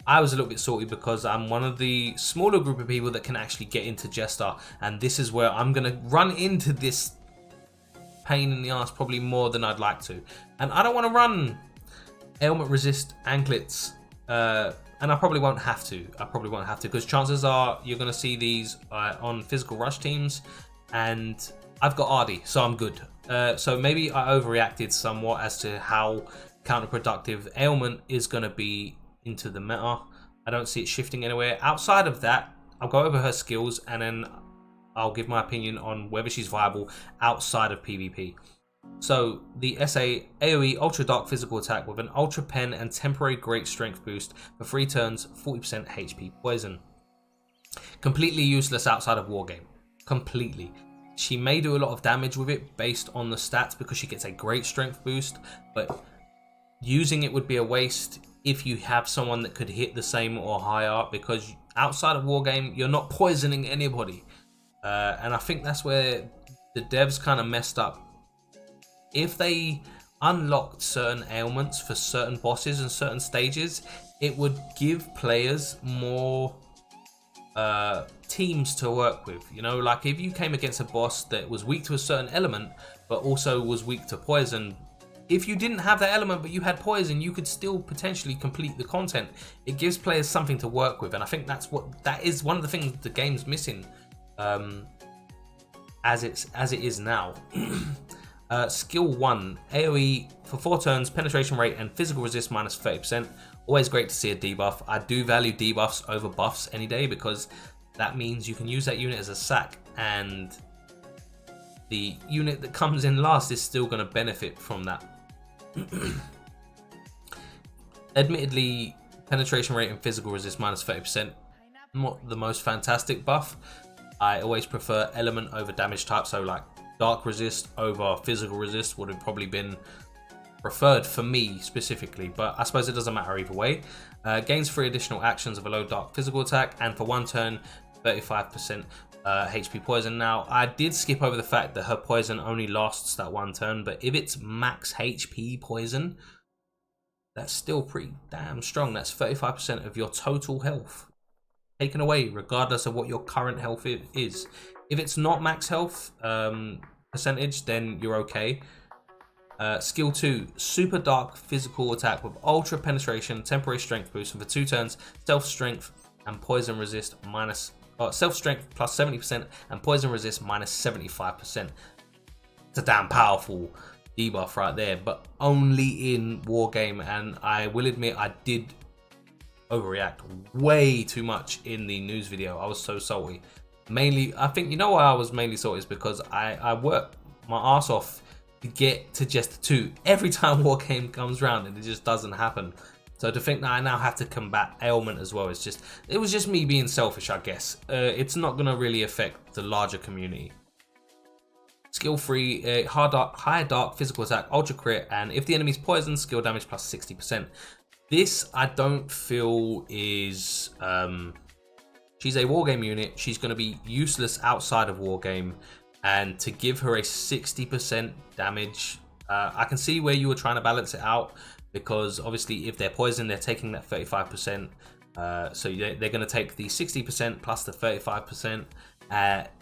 I was a little bit salty because I'm one of the smaller group of people that can actually get into Jester, and this is where I'm going to run into this pain in the ass probably more than I'd like to. And I don't want to run ailment resist anklets, and I probably won't have to. Because chances are you're going to see these on physical rush teams, and I've got Ardy, so I'm good. So maybe I overreacted somewhat as to how counterproductive ailment is going to be into the meta. I don't see it shifting anywhere. Outside of that, I'll go over her skills and then I'll give my opinion on whether she's viable outside of PvP. So the SA AoE Ultra Dark Physical Attack with an Ultra Pen and temporary Great Strength boost for 3 turns, 40% HP poison. Completely useless outside of Wargame. Completely. She may do a lot of damage with it based on the stats because she gets a Great Strength boost, but using it would be a waste if you have someone that could hit the same or higher, because outside of Wargame, you're not poisoning anybody. And I think that's where the devs kind of messed up. If they unlocked certain ailments for certain bosses and certain stages, it would give players more teams to work with. You know, like if you came against a boss that was weak to a certain element, but also was weak to poison, if you didn't have that element but you had poison, you could still potentially complete the content. It gives players something to work with, and I think that is one of the things the game's missing, as it is now. Skill 1, AoE for 4 turns, penetration rate and physical resist minus 30%. Always great to see a debuff. I do value debuffs over buffs any day, because that means you can use that unit as a sack, and the unit that comes in last is still going to benefit from that. Admittedly, penetration rate and physical resist minus 30%, not the most fantastic buff. I always prefer element over damage type, so like dark resist over physical resist would have probably been preferred for me specifically, but I suppose it doesn't matter either way. Gains 3 additional actions of a low dark physical attack, and for 1 turn 35% HP poison. Now I did skip over the fact that her poison only lasts that 1 turn, but if it's max HP poison, that's still pretty damn strong. That's 35% of your total health taken away, regardless of what your current health is. If it's not max health percentage, then you're okay. Skill 2, Super Dark Physical Attack with Ultra Penetration, Temporary Strength Boost, and for 2 turns, Self Strength and Poison Resist minus Self Strength plus 70% and Poison Resist minus 75%. It's a damn powerful debuff right there, but only in Wargame, and I will admit I did overreact way too much in the news video. I was so salty. Mainly, I think, you know why I was mainly salty is because I worked my ass off to get to just 2 every time Wargame comes around, and it just doesn't happen. So to think that I now have to combat ailment as well, it was just me being selfish, I guess. It's not going to really affect the larger community. Skill 3, high dark physical attack, ultra crit, and if the enemy's poisoned, skill damage plus 60%. This I don't feel is... she's a Wargame unit. She's going to be useless outside of Wargame, and to give her a 60% damage, I can see where you were trying to balance it out, because obviously if they're poisoned, they're taking that 35%. So they're going to take the 60% plus the 35%.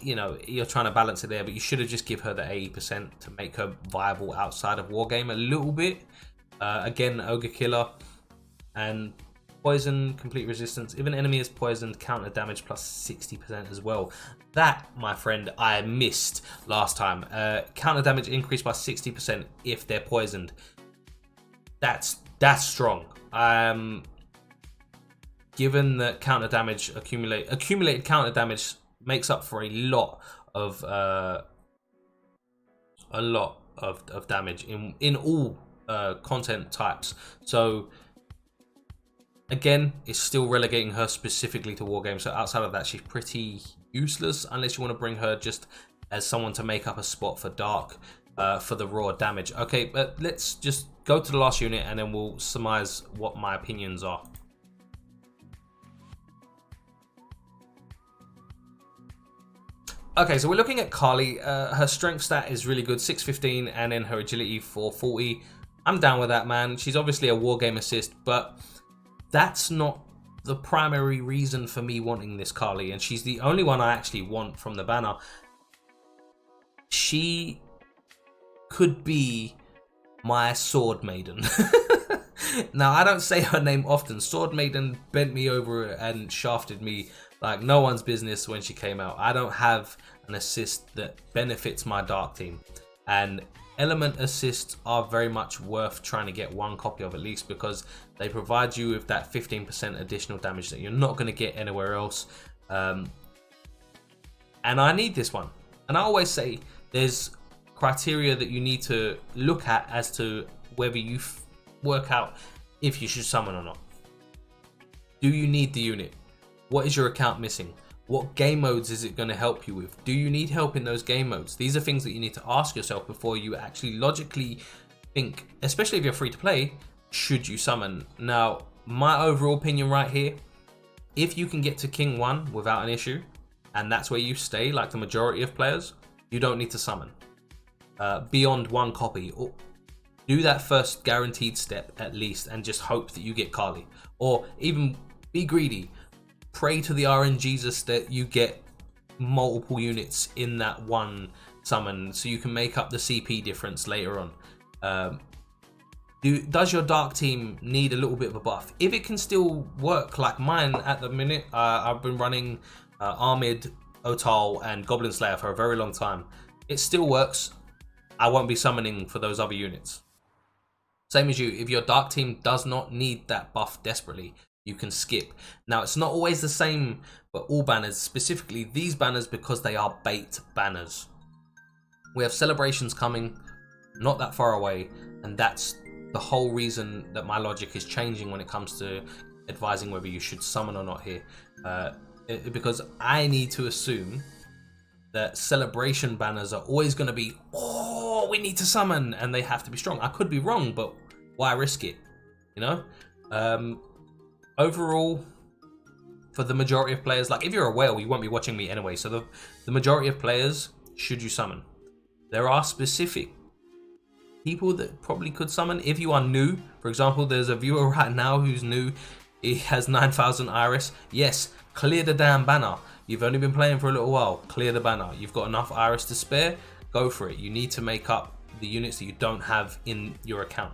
You know, you're trying to balance it there, but you should have just give her the 80% to make her viable outside of Wargame a little bit. Again, Ogre Killer and poison, complete resistance. If an enemy is poisoned, counter damage plus 60% as well. That, my friend, I missed last time. Counter damage increased by 60% if they're poisoned. That's strong. Given that counter damage accumulated counter damage makes up for a lot of damage in all content types. So again, it's still relegating her specifically to war games. So outside of that, she's pretty useless unless you want to bring her just as someone to make up a spot for dark for the raw damage. Okay, but let's just go to the last unit and then we'll surmise what my opinions are. Okay, so we're looking at Kali. Her strength stat is really good, 615, and then her agility 440. I'm down with that, man. She's obviously a war game assist, but that's not the primary reason for me wanting this Kali, and she's the only one I actually want from the banner. She could be my Sword Maiden. Now, I don't say her name often. Sword Maiden bent me over and shafted me like no one's business when she came out. I don't have an assist that benefits my dark team, and element assists are very much worth trying to get one copy of at least, because they provide you with that 15% additional damage that you're not going to get anywhere else. And I need this one. And I always say there's criteria that you need to look at as to whether you work out if you should summon or not. Do you need the unit? What is your account missing? What game modes is it going to help you with? Do you need help in those game modes? These are things that you need to ask yourself before you actually logically think, especially if you're free to play, should you summon? Now, my overall opinion right here, if you can get to King 1 without an issue, and that's where you stay like the majority of players, you don't need to summon. Beyond one copy, or do that first guaranteed step at least and just hope that you get Kali. Or even be greedy. Pray to the RNGesus that you get multiple units in that one summon so you can make up the CP difference later on. Does your dark team need a little bit of a buff? If it can still work like mine at the minute, I've been running Armid, Otal and Goblin Slayer for a very long time. It still works. I won't be summoning for those other units. Same as you, if your dark team does not need that buff desperately, you can skip. Now, it's not always the same for all banners, specifically these banners, because they are bait banners. We have celebrations coming not that far away, and that's the whole reason that my logic is changing when it comes to advising whether you should summon or not here. Because I need to assume that celebration banners are always going to be, oh, we need to summon, and they have to be strong. I could be wrong, but why risk it? You know? Overall, for the majority of players, like if you're a whale, you won't be watching me anyway. So the majority of players, should you summon? There are specific people that probably could summon. If you are new, for example, there's a viewer right now who's new. He has 9,000 iris. Yes, clear the damn banner. You've only been playing for a little while. Clear the banner. You've got enough iris to spare. Go for it. You need to make up the units that you don't have in your account.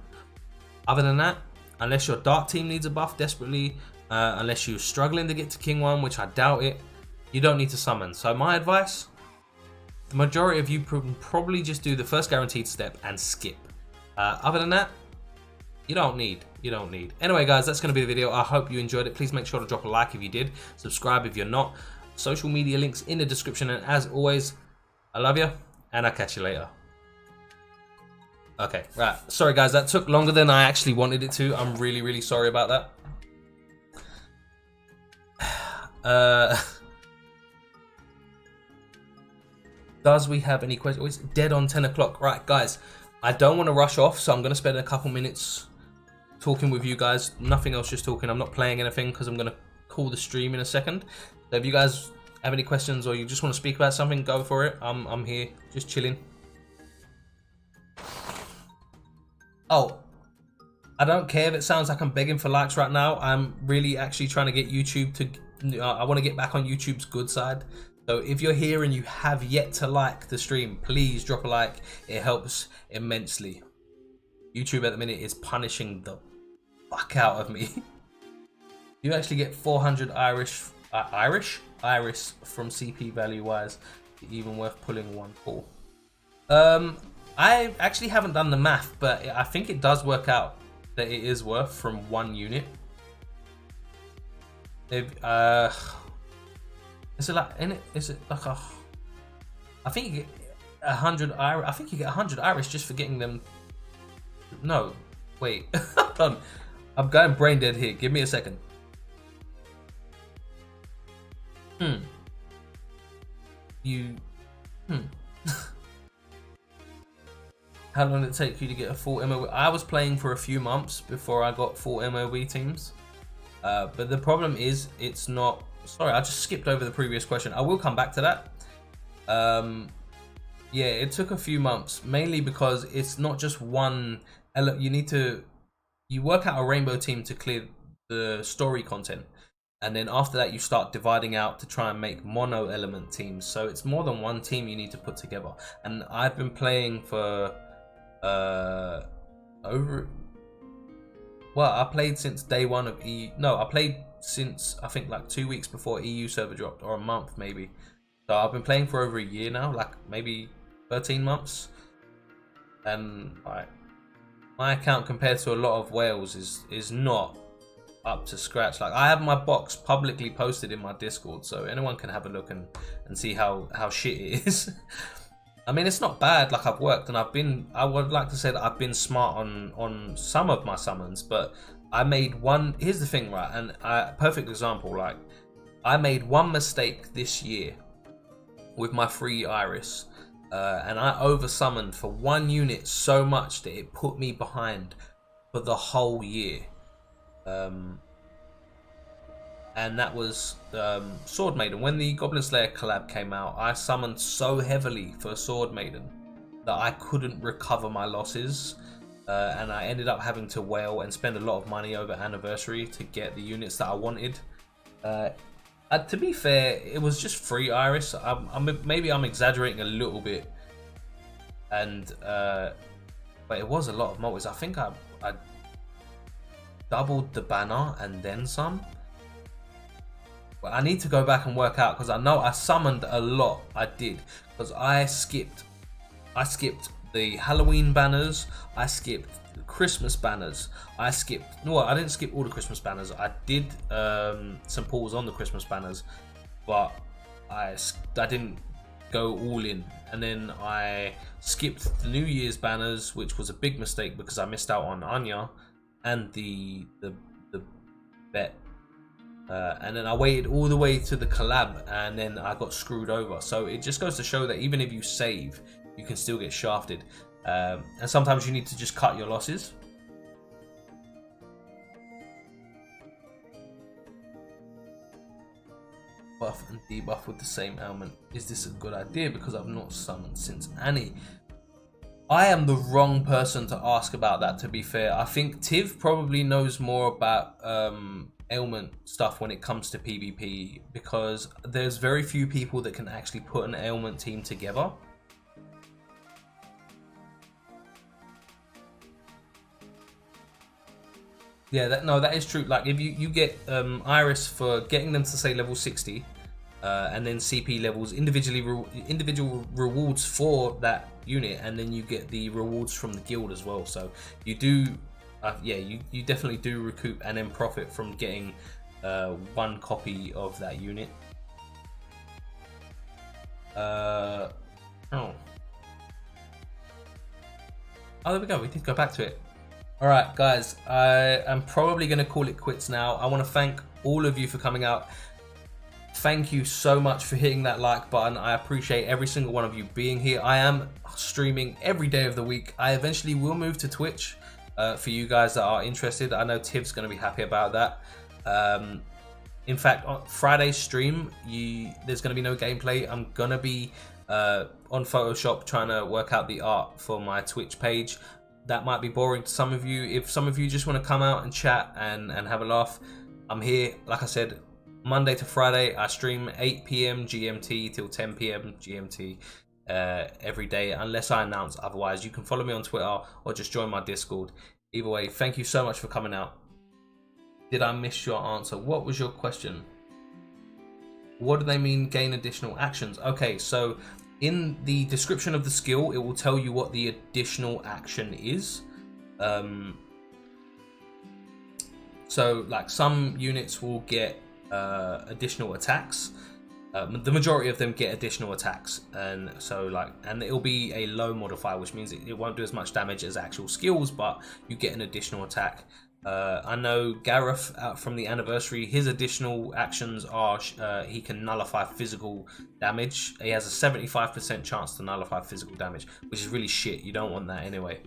Other than that, unless your dark team needs a buff desperately, unless you're struggling to get to King 1, which I doubt it, you don't need to summon. So my advice, the majority of you probably just do the first guaranteed step and skip. Other than that, you don't need. Anyway, guys, that's going to be the video. I hope you enjoyed it. Please make sure to drop a like if you did. Subscribe if you're not. Social media links in the description. And as always, I love you, and I'll catch you later. Okay, right. Sorry, guys, that took longer than I actually wanted it to. I'm really, really sorry about that. Does we have any questions? Oh, it's dead on 10 o'clock. Right, guys, I don't want to rush off, so I'm going to spend a couple minutes talking with you guys. Nothing else, just talking. I'm not playing anything because I'm going to call the stream in a second. So if you guys have any questions or you just want to speak about something, go for it. I'm here, just chilling. Oh, I don't care if it sounds like I'm begging for likes right now. I'm really actually trying to get YouTube to... I want to get back on YouTube's good side. So if you're here and you have yet to like the stream, please drop a like. It helps immensely. YouTube at the minute is punishing the fuck out of me. You actually get 400 iris from CP value wise. Even worth pulling one pull. I actually haven't done the math, but I think it does work out that it is worth from one unit. If is it like in it? Is it like a? I think 100 Irish. I think you get 100 Irish just for getting them. No, wait. Hold on. I'm going brain dead here. Give me a second. You. How long did it take you to get a full MOB? I was playing for a few months before I got full MOB teams. But the problem is, it's not. Sorry, I just skipped over the previous question. I will come back to that. Yeah, it took a few months, mainly because it's not just one. You work out a rainbow team to clear the story content, and then after that you start dividing out to try and make mono element teams. So it's more than one team you need to put together. And I've been playing for I played since day one of EU. No, I played since I think like 2 weeks before EU server dropped, or a month maybe. So I've been playing for over a year now, like maybe 13 months. And like, my account compared to a lot of whales is not up to scratch. Like, I have my box publicly posted in my Discord, so anyone can have a look and see how shit it is. I mean, it's not bad. Like, I've worked and I would like to say that I've been smart on some of my summons, but I made one. Here's the thing, right? And perfect example. Like, I made one mistake this year with my free Iris, and I oversummoned for one unit so much that it put me behind for the whole year. And that was Sword Maiden. When the Goblin Slayer collab came out, I summoned so heavily for Sword Maiden that I couldn't recover my losses, and I ended up having to wail and spend a lot of money over Anniversary to get the units that I wanted. To be fair, it was just free Iris. Maybe I'm exaggerating a little bit, but it was a lot of multis. I think I doubled the banner and then some. But I need to go back and work out, because I know I summoned a lot. I did, because I skipped the Halloween banners, I skipped the Christmas banners, I didn't skip all the Christmas banners. I did some pulls on the Christmas banners, but I didn't go all in. And then I skipped the New Year's banners, which was a big mistake because I missed out on Anya and the bet. And then I waited all the way to the collab, and then I got screwed over. So it just goes to show that even if you save, you can still get shafted. And sometimes you need to just cut your losses. Buff and debuff with the same ailment. Is this a good idea? Because I've not summoned since Annie. I am the wrong person to ask about that, to be fair. I think Tiv probably knows more about ailment stuff when it comes to PvP, because there's very few people that can actually put an ailment team together. Yeah, that is true. Like, if you get Iris for getting them to say level 60, and then CP levels, individual rewards for that unit, and then you get the rewards from the guild as well. So you do, you definitely do recoup and then profit from getting one copy of that unit. Oh, there we go. We did go back to it. All right, guys, I am probably going to call it quits now. I want to thank all of you for coming out. Thank you so much for hitting that like button. I appreciate every single one of you being here. I am streaming every day of the week. I eventually will move to Twitch for you guys that are interested. I know Tiv's going to be happy about that. In fact, on Friday's stream, there's going to be no gameplay. I'm going to be on Photoshop trying to work out the art for my Twitch page. That might be boring to some of you. If some of you just want to come out and chat and have a laugh, I'm here. Like I said, Monday to Friday, I stream 8 PM GMT till 10 PM GMT every day, unless I announce otherwise. You can follow me on Twitter or just join my Discord. Either way, thank you so much for coming out. Did I miss your answer? What was your question? What do they mean gain additional actions? Okay, so in the description of the skill, it will tell you what the additional action is. So like some units will get additional attacks, The majority of them get additional attacks, and so and it'll be a low modifier, which means it won't do as much damage as actual skills, but you get an additional attack. I know Gareth out from the anniversary, his additional actions are he can nullify physical damage. He has a 75% chance to nullify physical damage, which is really shit. You don't want that anyway.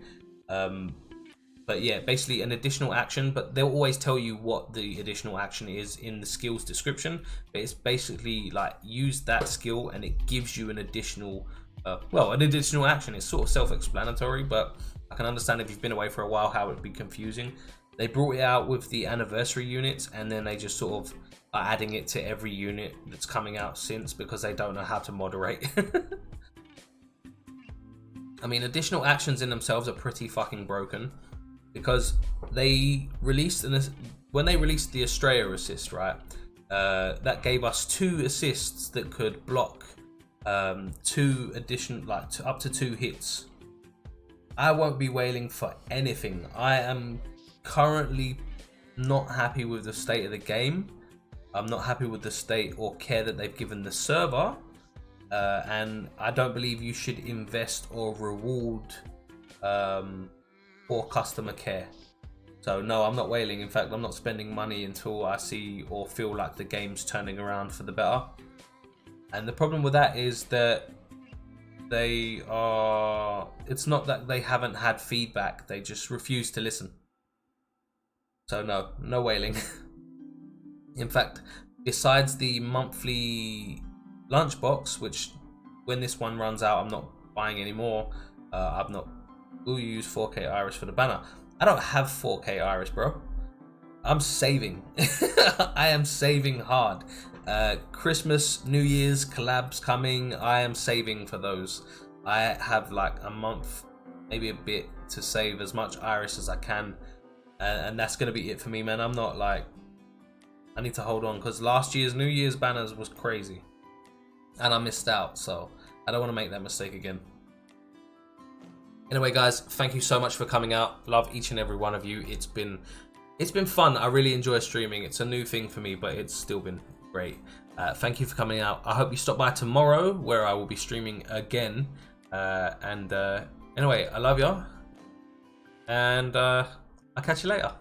But yeah, basically an additional action, but they'll always tell you what the additional action is in the skills description. But it's basically like use that skill and it gives you an additional, an additional action. It's sort of self-explanatory, but I can understand if you've been away for a while how it would be confusing. They brought it out with the anniversary units, and then they just sort of are adding it to every unit that's coming out since, because they don't know how to moderate. I mean, additional actions in themselves are pretty fucking broken, because they released when they released the Estrella assist, right? That gave us 2 assists that could block 2 addition, up to 2 hits. I won't be wailing for anything. I am currently not happy with the state of the game. I'm not happy with the state or care that they've given the server, and I don't believe you should invest or reward for customer care. So no, I'm not wailing. In fact, I'm not spending money until I see or feel like the game's turning around for the better. And the problem with that is that it's not that they haven't had feedback, they just refuse to listen. So no wailing. In fact, besides the monthly lunchbox, which when this one runs out, I'm not buying anymore. Will use 4K Iris for the banner. I don't have 4K Iris, bro. I'm saving. I am saving hard. Christmas, New Year's collabs coming. I am saving for those. I have like a month, maybe a bit, to save as much Iris as I can. And that's going to be it for me, man. I'm not like... I need to hold on, because last year's New Year's banners was crazy. And I missed out, so I don't want to make that mistake again. Anyway, guys, thank you so much for coming out. Love each and every one of you. It's been fun. I really enjoy streaming. It's a new thing for me, but it's still been great. Thank you for coming out. I hope you stop by tomorrow, where I will be streaming again. Anyway, I love y'all. And I'll catch you later.